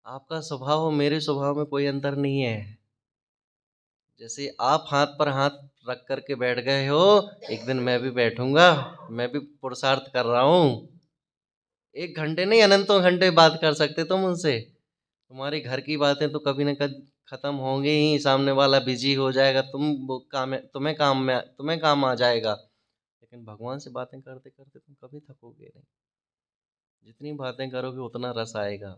आपका स्वभाव और मेरे स्वभाव में कोई अंतर नहीं है, जैसे आप हाथ पर हाथ रख करके बैठ गए हो, एक दिन मैं भी बैठूंगा, मैं भी पुरुषार्थ कर रहा हूँ। 1 घंटे नहीं, अनंतों घंटे बात कर सकते तुम उनसे, तुम्हारी घर की बातें तो कभी न कभी खत्म होंगी ही, सामने वाला बिजी हो जाएगा, तुम वो काम है, तुम्हें काम आ जाएगा, लेकिन भगवान से बातें करते करते तुम कभी थकोगे नहीं। जितनी बातें करोगे उतना रस आएगा।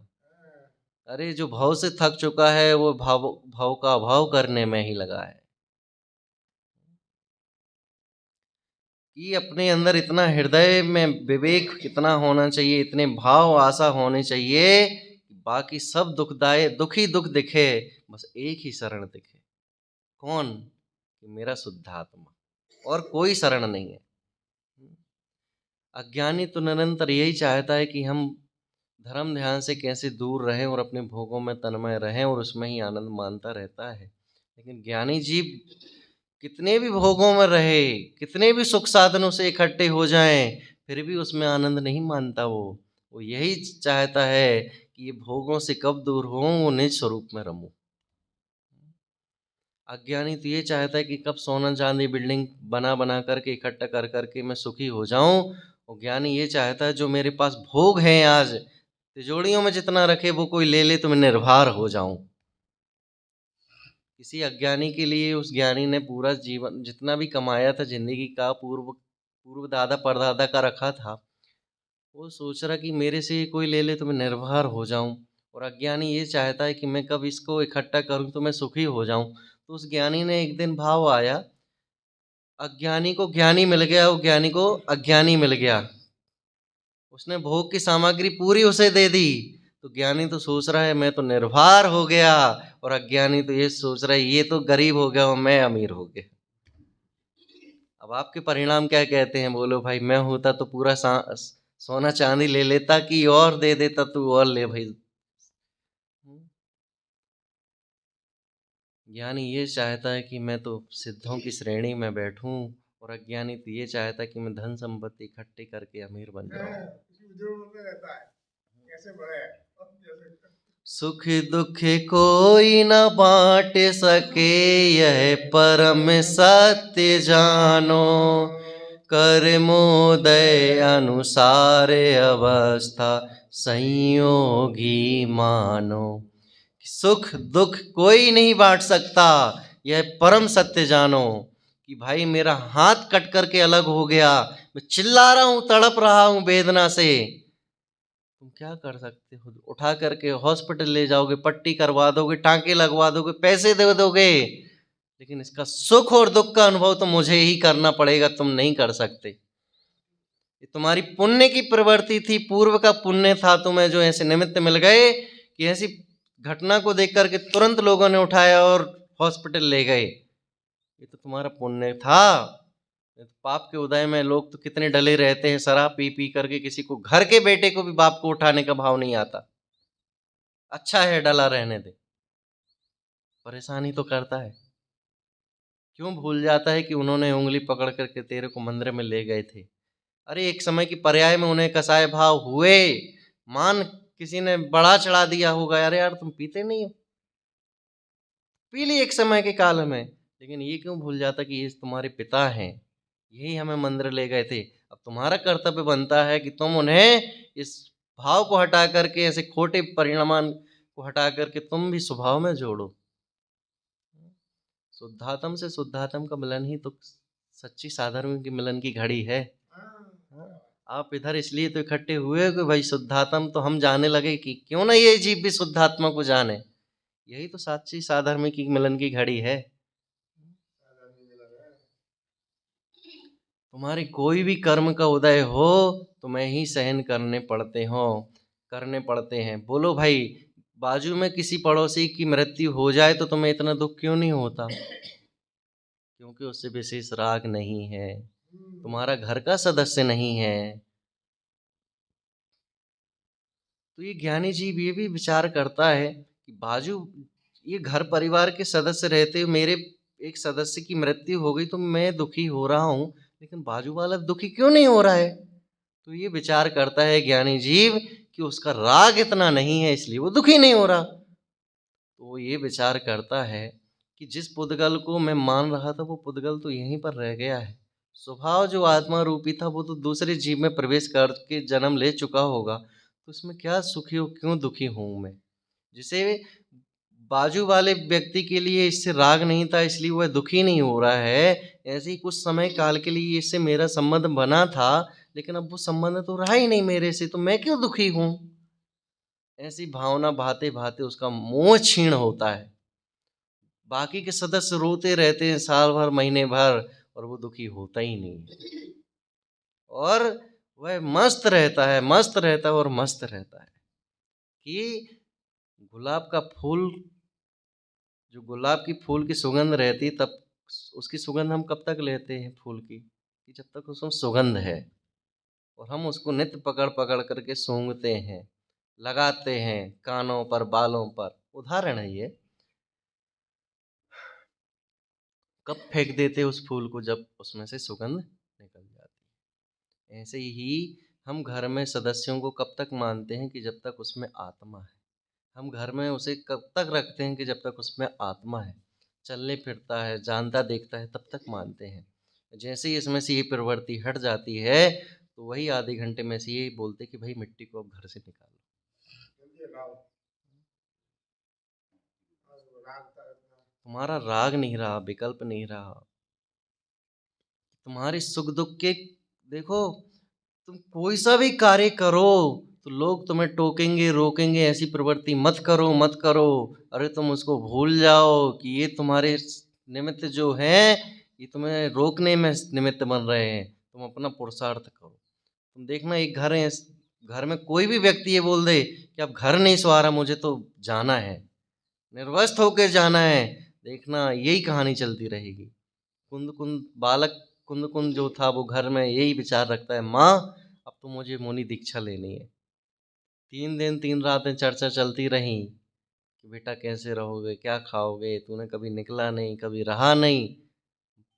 अरे जो भाव से थक चुका है वो भाव भाव का अभाव करने में ही लगा है, कि अपने अंदर इतना हृदय में विवेक कितना होना चाहिए, इतने भाव आशा होने चाहिए, बाकी सब दुखदाय दुख ही दुख दिखे, बस एक ही शरण दिखे। कौन? कि मेरा शुद्ध आत्मा, और कोई शरण नहीं है। अज्ञानी तो निरंतर यही चाहता है कि हम धर्म ध्यान से कैसे दूर रहें और अपने भोगों में तन्मय रहें और उसमें ही आनंद मानता रहता है। लेकिन ज्ञानी जीव कितने भी भोगों में रहे, कितने भी सुख साधनों से इकट्ठे हो जाएं, फिर भी उसमें आनंद नहीं मानता। वो यही चाहता है कि ये भोगों से कब दूर हो, वो निज स्वरूप में रहूं। अज्ञानी तो ये चाहता है कि कब सोना चांदी बिल्डिंग बना बना करके इकट्ठा कर करके मैं सुखी हो जाऊं, और ज्ञानी ये चाहता है जो मेरे पास भोग हैं आज तिजोड़ियों में जितना रखे वो कोई ले ले तो मैं निर्भर हो जाऊं। किसी अज्ञानी के लिए उस ज्ञानी ने पूरा जीवन जितना भी कमाया था जिंदगी का, पूर्व पूर्व दादा परदादा का रखा था, वो सोच रहा कि मेरे से कोई ले ले तो मैं निर्भर हो जाऊं, और अज्ञानी ये चाहता है कि मैं कब इसको इकट्ठा करूं तो मैं सुखी हो जाऊं। तो उस ज्ञानी ने एक दिन भाव आया, अज्ञानी को ज्ञानी मिल गया, वो ज्ञानी को अज्ञानी मिल गया, उसने भोग की सामग्री पूरी उसे दे दी। तो ज्ञानी तो सोच रहा है मैं तो निर्भर हो गया, और अज्ञानी तो ये सोच रहा है ये तो गरीब हो गया और मैं अमीर हो गया। अब आपके परिणाम क्या कहते हैं? बोलो भाई, मैं होता तो पूरा सोना चांदी ले लेता कि और दे देता, तू और ले भाई। ज्ञानी ये चाहता है कि मैं तो सिद्धों की श्रेणी में बैठूं, और अज्ञानी तो ये चाहता है कि मैं धन संपत्ति इकट्ठी करके अमीर बन जाऊं। सुख दुख कोई न बांट सके, यह परम सत्य जानो। कर्मोदय अनुसार अवस्था संयोगी मानो। सुख दुख कोई नहीं बांट सकता, यह परम सत्य जानो। कि भाई मेरा हाथ कट करके अलग हो गया, मैं चिल्ला रहा हूं, तड़प रहा हूं वेदना से, तुम क्या कर सकते हो? उठा करके हॉस्पिटल ले जाओगे, पट्टी करवा दोगे, टांके लगवा दोगे, पैसे दे दोगे, लेकिन इसका सुख और दुख का अनुभव तो मुझे ही करना पड़ेगा, तुम नहीं कर सकते। ये तुम्हारी पुण्य की प्रवृत्ति थी, पूर्व का पुण्य था तुम्हें, जो ऐसे निमित्त मिल गए कि ऐसी घटना को देख करके तुरंत लोगों ने उठाया और हॉस्पिटल ले गए। ये तो तुम्हारा पुण्य था। पाप के उदय में लोग तो कितने डले रहते हैं, शराब पी पी करके, किसी को घर के बेटे को भी बाप को उठाने का भाव नहीं आता। अच्छा है डला रहने दे, परेशानी तो करता है। क्यों भूल जाता है कि उन्होंने उंगली पकड़ करके तेरे को मंदिर में ले गए थे। अरे एक समय की पर्याय में उन्हें कसाय भाव हुए, मान किसी ने बड़ा चढ़ा दिया होगा, अरे यार तुम पीते नहीं हो, पी ली एक समय के काल में, लेकिन ये क्यों भूल जाता कि ये तुम्हारे पिता हैं, यही हमें मंदिर ले गए थे। अब तुम्हारा कर्तव्य बनता है कि तुम उन्हें इस भाव को हटा करके, ऐसे खोटे परिणाम को हटा करके तुम भी स्वभाव में जोड़ो। शुद्धात्म से शुद्धात्म का मिलन ही तो सच्ची साधर्म की मिलन की घड़ी है। आप इधर इसलिए तो इकट्ठे हुए कि भाई शुद्धात्म तो हम जाने लगे, कि क्यों ना ये जीव भी शुद्धात्मा को जाने। यही तो सच्ची साधर्म की मिलन की घड़ी है। तुम्हारे कोई भी कर्म का उदय हो, तुम्हें ही सहन करने पड़ते हैं। बोलो भाई, बाजू में किसी पड़ोसी की मृत्यु हो जाए तो तुम्हें इतना दुख क्यों नहीं होता? क्योंकि उससे विशेष राग नहीं है, तुम्हारा घर का सदस्य नहीं है। तो ये ज्ञानी जीव ये भी विचार करता है कि बाजू ये घर परिवार के सदस्य रहते, मेरे एक सदस्य की मृत्यु हो गई तो मैं दुखी हो रहा हूँ, लेकिन बाजू वाला दुखी क्यों नहीं हो रहा है? तो ये विचार करता है ज्ञानी जीव कि उसका राग इतना नहीं है, इसलिए वो दुखी नहीं हो रहा। तो वो ये विचार करता है कि जिस पुद्गल को मैं मान रहा था, वो पुद्गल तो यहीं पर रह गया है। स्वभाव जो आत्मा रूपी था वो तो दूसरे जीव में प्रवेश करके जन्म ले चुका होगा, तो इसमें क्या सुखी हो, क्यों दुखी हूँ मैं? जिसे बाजू वाले व्यक्ति के लिए इससे राग नहीं था, इसलिए वह दुखी नहीं हो रहा है, ऐसे ही कुछ समय काल के लिए इससे मेरा संबंध बना था, लेकिन अब वो संबंध तो रहा ही नहीं मेरे से, तो मैं क्यों दुखी हूँ? ऐसी भावना भाते भाते उसका मोह क्षीण होता है। बाकी के सदस्य रोते रहते हैं साल भर, महीने भर, और वो दुखी होता ही नहीं, और वह मस्त रहता है और मस्त रहता है। कि गुलाब का फूल, जो गुलाब की फूल की सुगंध रहती, तब उसकी सुगंध हम कब तक लेते हैं फूल की? कि जब तक उसमें सुगंध है, और हम उसको नित्य पकड़ पकड़ करके सूंघते हैं, लगाते हैं कानों पर, बालों पर। उदाहरण है ये। कब फेंक देते उस फूल को? जब उसमें से सुगंध निकल जाती है। ऐसे ही हम घर में सदस्यों को कब तक मानते हैं? कि जब तक उसमें आत्मा है। हम घर में उसे कब तक रखते हैं? कि जब तक उसमें आत्मा है, चलने फिरता है, जानता देखता है, तब तक मानते हैं। जैसे ही इसमें से ये प्रवृत्ति हट जाती है, तो वही आधे घंटे में से यही बोलते कि भाई मिट्टी को अब घर से निकालो। तुम्हारा राग नहीं रहा, विकल्प नहीं रहा, तुम्हारे सुख दुख के, देखो तुम कोई सा भी कार्य करो तो लोग तुम्हें टोकेंगे, रोकेंगे, ऐसी प्रवृत्ति मत करो, मत करो। अरे तुम उसको भूल जाओ कि ये तुम्हारे निमित्त जो हैं, ये तुम्हें रोकने में निमित्त बन रहे हैं। तुम अपना पुरुषार्थ करो। तुम देखना, एक घर है, घर में कोई भी व्यक्ति ये बोल दे कि अब घर नहीं सवारा, मुझे तो जाना है, निर्वस्त्र होकर जाना है, देखना यही कहानी चलती रहेगी। कुंद कुंद बालक कुंद कुंद जो था, वो घर में यही विचार रखता है, माँ अब तो मुझे मुनि दीक्षा लेनी है। 3 दिन 3 रातें चर्चा चलती रही कि बेटा कैसे रहोगे, क्या खाओगे, तूने कभी निकला नहीं, कभी रहा नहीं।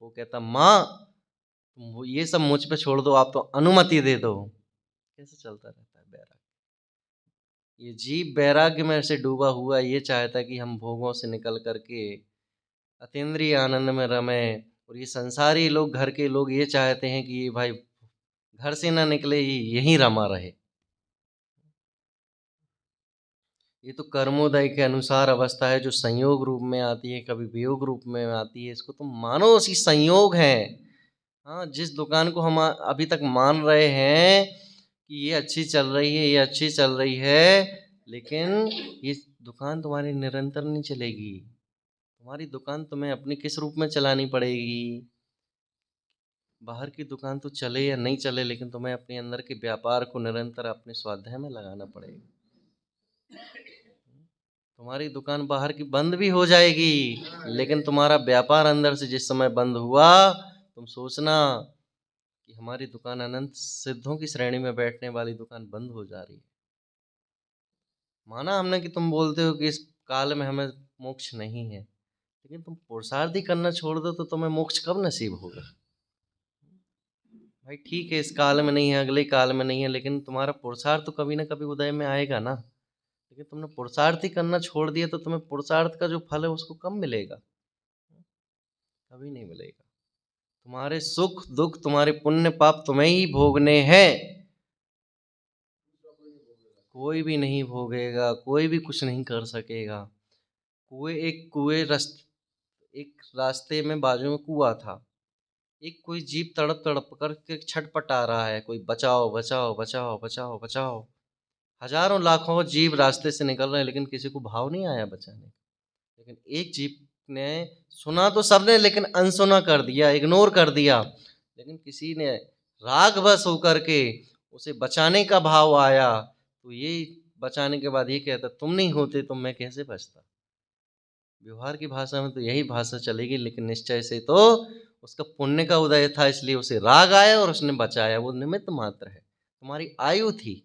वो कहता माँ तुम ये सब मुझ पे छोड़ दो, आप तो अनुमति दे दो। कैसे चलता रहता है बैराग। ये जीव वैराग्य में से डूबा हुआ ये चाहता है कि हम भोगों से निकल करके अतीन्द्रिय आनंद में रमें, और ये संसारी लोग, घर के लोग ये चाहते हैं कि ये भाई घर से ना निकले, ये यहीं रमा रहे। ये तो कर्मोदय के अनुसार अवस्था है जो संयोग रूप में आती है, कभी वियोग रूप में आती है। इसको तुम मानो उसी संयोग है। हाँ, जिस दुकान को हम अभी तक मान रहे हैं कि ये अच्छी चल रही है, ये अच्छी चल रही है, लेकिन ये दुकान तुम्हारी निरंतर नहीं चलेगी। तुम्हारी दुकान तुम्हें अपने किस रूप में चलानी पड़ेगी। बाहर की दुकान तो चले या नहीं चले, लेकिन तुम्हें अपने अंदर के व्यापार को निरंतर अपने स्वाध्याय में लगाना पड़ेगा। तुम्हारी दुकान बाहर की बंद भी हो जाएगी, लेकिन तुम्हारा व्यापार अंदर से जिस समय बंद हुआ, तुम सोचना कि हमारी दुकान अनंत सिद्धों की श्रेणी में बैठने वाली दुकान बंद हो जा रही है। माना हमने कि तुम बोलते हो कि इस काल में हमें मोक्ष नहीं है, लेकिन तुम पुरुषार्थ ही करना छोड़ दो तो तुम्हें मोक्ष कब नसीब होगा। भाई ठीक है, इस काल में नहीं है, अगले काल में नहीं है, लेकिन तुम्हारा पुरुषार्थ तो कभी ना कभी उदय में आएगा ना। लेकिन तुमने पुरुषार्थ ही करना छोड़ दिया तो तुम्हें पुरुषार्थ का जो फल है उसको कब मिलेगा। कभी नहीं मिलेगा। तुम्हारे सुख दुख, तुम्हारे पुण्य पाप तुम्हें ही भोगने हैं। कोई भी नहीं भोगेगा, कोई भी कुछ नहीं कर सकेगा। एक रास्ते में बाजू में कुआं था। एक कोई जीव तड़प तड़प कर के छटपटा रहा है, कोई बचाओ बचाओ बचाओ बचाओ बचाओ। हजारों लाखों जीव रास्ते से निकल रहे हैं, लेकिन किसी को भाव नहीं आया बचाने। लेकिन एक जीव ने सुना तो सबने, लेकिन अनसुना कर दिया, इग्नोर कर दिया। लेकिन किसी ने रागवश होकर के उसे बचाने का भाव आया, तो ये बचाने के बाद ये कहता तुम नहीं होते तो मैं कैसे बचता। व्यवहार की भाषा में तो यही भाषा चलेगी, लेकिन निश्चय से तो उसका पुण्य का उदय था, इसलिए उसे राग आया और उसने बचाया। वो निमित्त मात्र है, तुम्हारी आयु थी।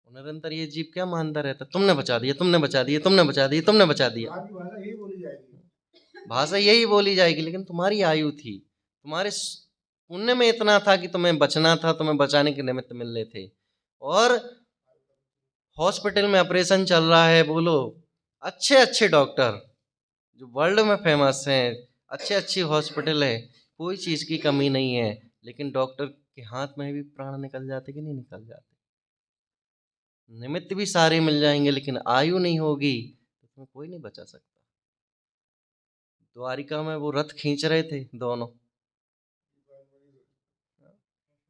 निरंतर ये जीव क्या मानता रहता, तुमने बचा दिया, तुमने बचा दिया, तुमने बचा दिया, तुमने बचा दिया। भाषा यही बोली जाएगी, लेकिन तुम्हारी आयु थी, तुम्हारे पुण्य में इतना था कि तुम्हें बचना था, तुम्हें बचाने के निमित्त मिल रहे थे। और हॉस्पिटल में ऑपरेशन चल रहा है, बोलो अच्छे अच्छे डॉक्टर जो वर्ल्ड में फेमस हैं, अच्छे अच्छी हॉस्पिटल है, कोई चीज़ की कमी नहीं है, लेकिन डॉक्टर के हाथ में भी प्राण निकल जाते कि नहीं निकल जाते। निमित्त भी सारे मिल जाएंगे, लेकिन आयु नहीं होगी तो तुम्हें कोई नहीं बचा सकता। द्वारिका में वो रथ खींच रहे थे दोनों,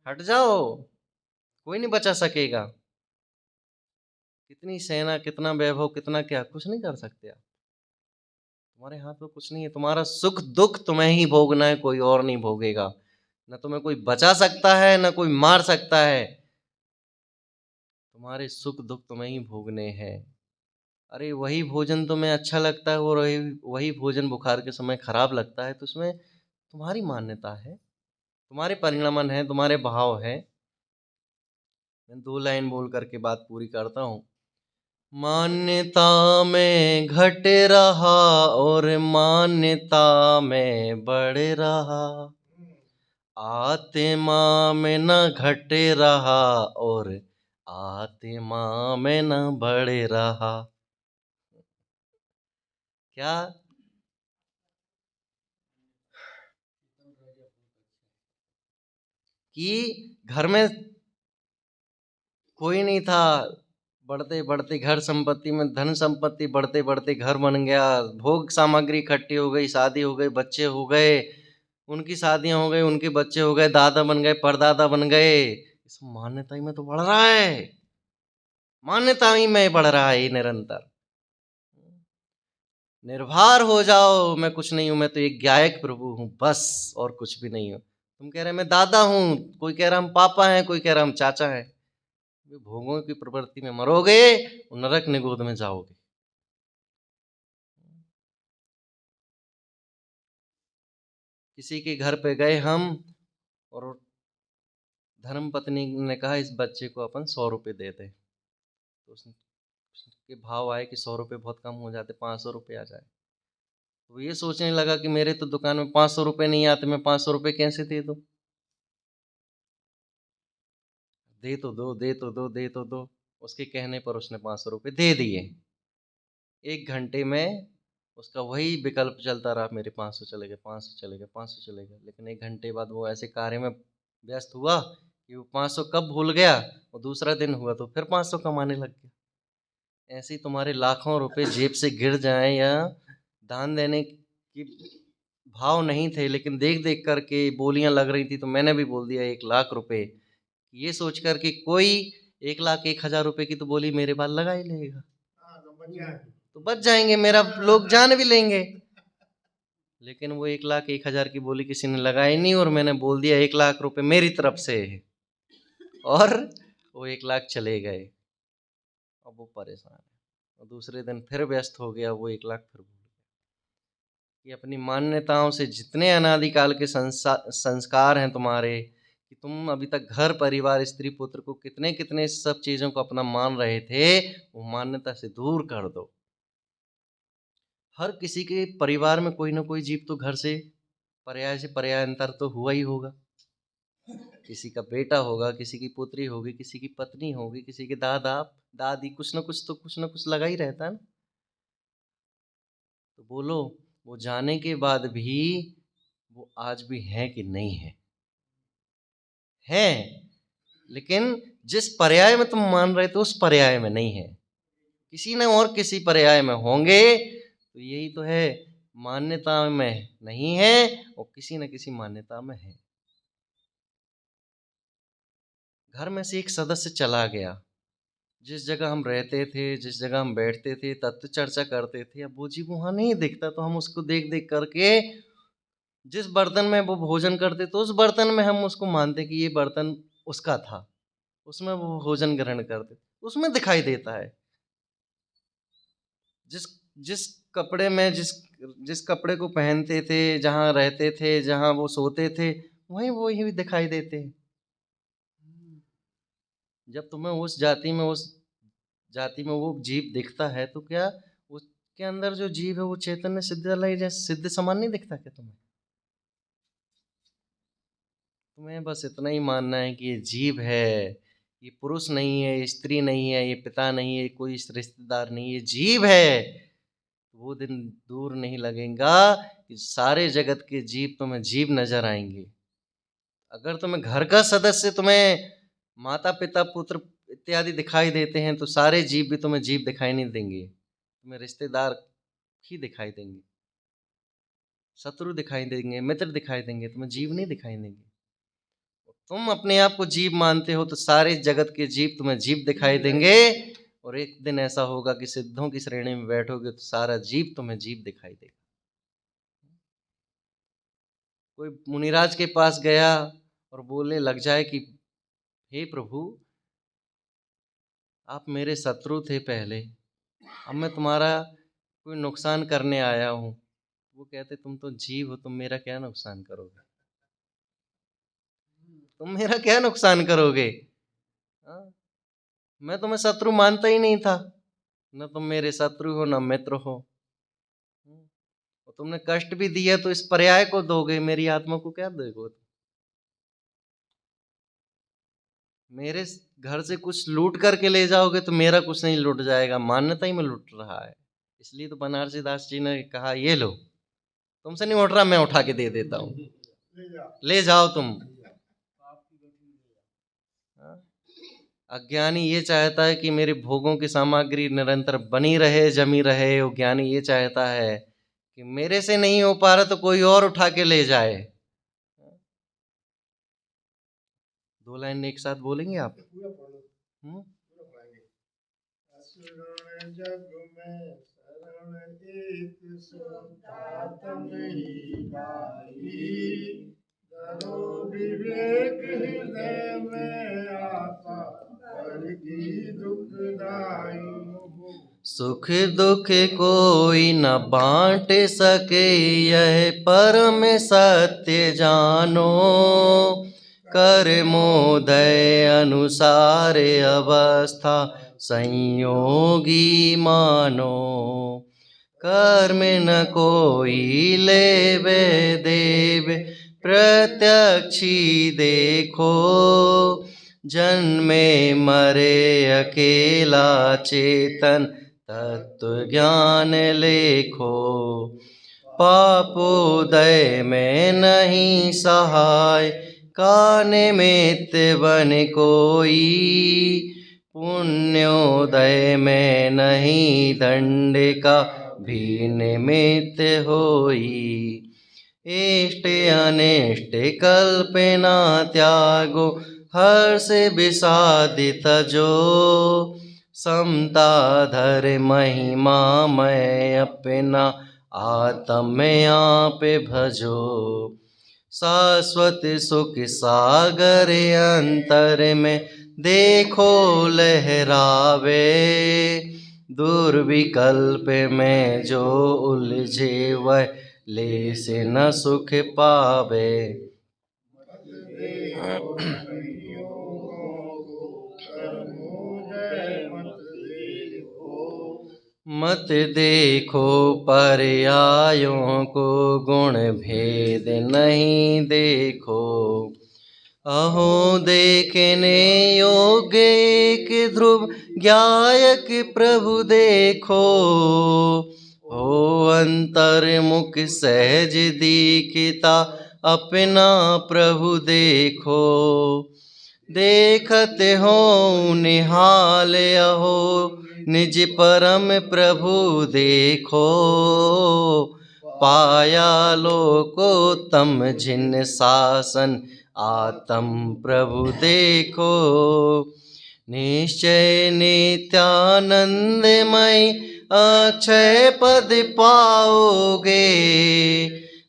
हट जाओ, कोई नहीं बचा सकेगा। कितनी सेना, कितना वैभव, कितना क्या, कुछ नहीं कर सकते आप। तुम्हारे हाथ में कुछ नहीं है। तुम्हारा सुख दुख तुम्हें ही भोगना है, कोई और नहीं भोगेगा। न तुम्हें कोई बचा सकता है, न कोई मार सकता है। तुम्हारे सुख दुख तुम्हें ही भोगने हैं। अरे वही भोजन तुम्हें अच्छा लगता है और वही भोजन बुखार के समय खराब लगता है, तो उसमें तुम्हारी मान्यता है, तुम्हारे परिणमन है, तुम्हारे भाव है। मैं 2 लाइन बोल करके बात पूरी करता हूँ। मान्यता में घट रहा और मान्यता में बढ़ रहा, आत्मा में न घट रहा और आत्मा में न बढ़ रहा। क्या कि घर में कोई नहीं था, बढ़ते बढ़ते घर संपत्ति में धन संपत्ति बढ़ते बढ़ते घर बन गया, भोग सामग्री इकट्ठी हो गई, शादी हो गई, बच्चे हो गए, उनकी शादियां हो गई, उनके बच्चे हो गए, दादा बन गए, परदादा बन गए। इस मान्यता ही में तो बढ़ रहा है, मान्यता ही में बढ़ रहा है निरंतर। निर्भर हो जाओ, मैं कुछ नहीं हूं, मैं तो एक गायक प्रभु हूं बस, और कुछ भी नहीं हूं। तुम कह रहे मैं दादा हूं, कोई कह रहा हम पापा हैं, कोई कह रहा हम चाचा हैं। भोगों की प्रवृत्ति में मरोगे, नरक निगोद में जाओगे। किसी के घर पे गए हम और धर्मपत्नी ने कहा इस बच्चे को अपन 100 रुपये दे दें। तो उसके भाव आए कि 100 रुपये बहुत कम हो जाते, 500 रुपये आ जाए। तो ये सोचने लगा कि मेरे तो दुकान में 500 रुपये नहीं आते, मैं 500 रुपये कैसे दे दूँ? दे तो दो, दे तो दो, दे तो दो। उसके कहने पर उसने 500 रुपये दे दिए। 1 घंटे में उसका वही विकल्प चलता रहा, मेरे 500 चले गए, 500 चले गए, 500 चले गए। लेकिन 1 घंटे बाद वो ऐसे कार्य में व्यस्त हुआ कि वो 500 कब भूल गया, और दूसरा दिन हुआ तो फिर 500 कमाने लग गया। ऐसे ही तुम्हारे लाखों रुपए जेब से गिर जाएं, या दान देने की भाव नहीं थे लेकिन देख देख करके बोलियां लग रही थी तो मैंने भी बोल दिया 1 लाख रुपए, ये सोच कर कि कोई 1,01,000 रुपए की तो बोली मेरे पास लगा ही लेगा, तो बच जाएंगे, मेरा लोग जान भी लेंगे। लेकिन वो 1,01,000 की बोली किसी ने लगाई नहीं, और मैंने बोल दिया 1 लाख रुपए मेरी तरफ से है, और वो 1 लाख चले गए। अब वो परेशान है, और दूसरे दिन फिर व्यस्त हो गया, वो 1 लाख फिर भूल गया। कि अपनी मान्यताओं से जितने अनादिकाल के संस्कार हैं तुम्हारे, कि तुम अभी तक घर परिवार स्त्री पुत्र को कितने कितने सब चीज़ों को अपना मान रहे थे, वो मान्यता से दूर कर दो। हर किसी के परिवार में कोई ना कोई जीव तो घर से पर्यायांतर तो हुआ ही होगा। किसी का बेटा होगा, किसी की पुत्री होगी, किसी की पत्नी होगी, किसी के दादा दादी, कुछ ना कुछ लगा ही रहता है ना। तो बोलो, वो जाने के बाद भी वो आज भी है कि नहीं है? है, लेकिन जिस पर्याय में तुम मान रहे थे उस पर्याय में नहीं है, किसी न और किसी पर्याय में होंगे। तो यही तो है, मान्यता में नहीं है और किसी न किसी मान्यता में है। घर में से एक सदस्य चला गया, जिस जगह हम रहते थे, जिस जगह हम बैठते थे, तत्व चर्चा करते थे, अब वो जीव वहाँ नहीं दिखता, तो हम उसको देख देख करके जिस बर्तन में वो भोजन करते तो उस बर्तन में हम उसको मानते कि ये बर्तन उसका था, उसमें वो भोजन ग्रहण करते, उसमें दिखाई देता है। जिस जिस कपड़े में जिस कपड़े को पहनते थे, जहाँ रहते थे, जहाँ वो सोते थे, वहीं वो ही दिखाई देते हैं। जब तुम्हें उस जाति में वो जीव दिखता है, तो क्या उसके अंदर जो जीव है वो चैतन्य सिद्धालय जैसे सिद्ध समान नहीं दिखता क्या तुम्हें? तुम्हें बस इतना ही मानना है कि ये जीव है, ये पुरुष नहीं है, ये स्त्री नहीं है, ये पिता नहीं है, कोई रिश्तेदार नहीं, ये जीव है। वो दिन दूर नहीं लगेगा कि सारे जगत के जीव तुम्हें जीव नजर आएंगे। अगर तुम्हें घर का सदस्य, तुम्हें माता पिता पुत्र इत्यादि दिखाई देते हैं, तो सारे जीव भी तुम्हें जीव दिखाई नहीं देंगे, तुम्हें रिश्तेदार ही दिखाई देंगे, शत्रु दिखाई देंगे, मित्र दिखाई देंगे, तुम्हें जीव नहीं दिखाई देंगे। तुम अपने आप को जीव मानते हो तो सारे जगत के जीव तुम्हें जीव दिखाई देंगे, और एक दिन ऐसा होगा कि सिद्धों की श्रेणी में बैठोगे तो सारा जीव तुम्हें जीव दिखाई देगा। कोई मुनिराज के पास गया और बोलने लग जाए कि हे प्रभु, आप मेरे शत्रु थे पहले, अब मैं तुम्हारा कोई नुकसान करने आया हूँ। वो कहते तुम तो जीव हो, तुम मेरा क्या नुकसान करोगे? तुम मेरा क्या नुकसान करोगे? हाँ? मैं तुम्हें शत्रु मानता ही नहीं था, न तुम मेरे शत्रु हो न मित्र हो। और तुमने कष्ट भी दिया तो इस पर्याय को दोगे, मेरी आत्मा को क्या दोगे? मेरे घर से कुछ लूट करके ले जाओगे तो मेरा कुछ नहीं लूट जाएगा, मान्यता ही में लूट रहा है। इसलिए तो बनारसी दास जी ने कहा ये लो, तुमसे नहीं उठ रहा, मैं उठा के दे देता हूँ, ले जाओ तुम। अज्ञानी ये चाहता है कि मेरे भोगों की सामग्री निरंतर बनी रहे, जमी रहे। और ज्ञानी ये चाहता है कि मेरे से नहीं हो पा रहा तो कोई और उठा के ले जाए। 2 लाइन एक साथ बोलेंगे आप? जग में शरण एक सुधातन ही गाई, करो विवेक हृदय में आता, हर की दुखदाई। सुख दुख कोई न बांट सके, यह परम सत्य जानो, कर्मोदय अनुसार अवस्था संयोगी मानो। कर्म न कोई लेवे देवे प्रत्यक्षी देखो। जन्मे मरे अकेला चेतन तत्व ज्ञान लेखो। पापोदय में नहीं सहाय का निमित्त बन कोई। पुण्योदय में नहीं दंड का भी निमित्त होई। इष्ट अनिष्ट कल्पना त्यागो हर्ष विषाद तजो। समता धर महिमा मैं अपना आत्म आप भजो। शाश्वत सुख सागर अंतर में देखो लहरावे। दुर्विकल्प में जो उलझे वह ले से न सुख पावे। मत देखो पर्यायों को गुण भेद नहीं देखो। अहो देखने योग्य एक ध्रुव गायक प्रभु देखो। हो अंतर्मुख सहज दीखिता अपना प्रभु देखो। देखत हो निहाल अहो निज परम प्रभु देखो। पाया लोकोत्तम जिन शासन आत्म प्रभु देखो। निश्चय नित्यानंदमय अक्षय पद पाओगे।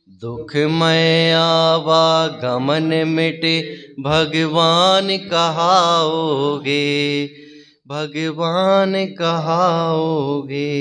दुखमय आवागमन मिटे भगवान कहाओगे। भगवान कहाओगे।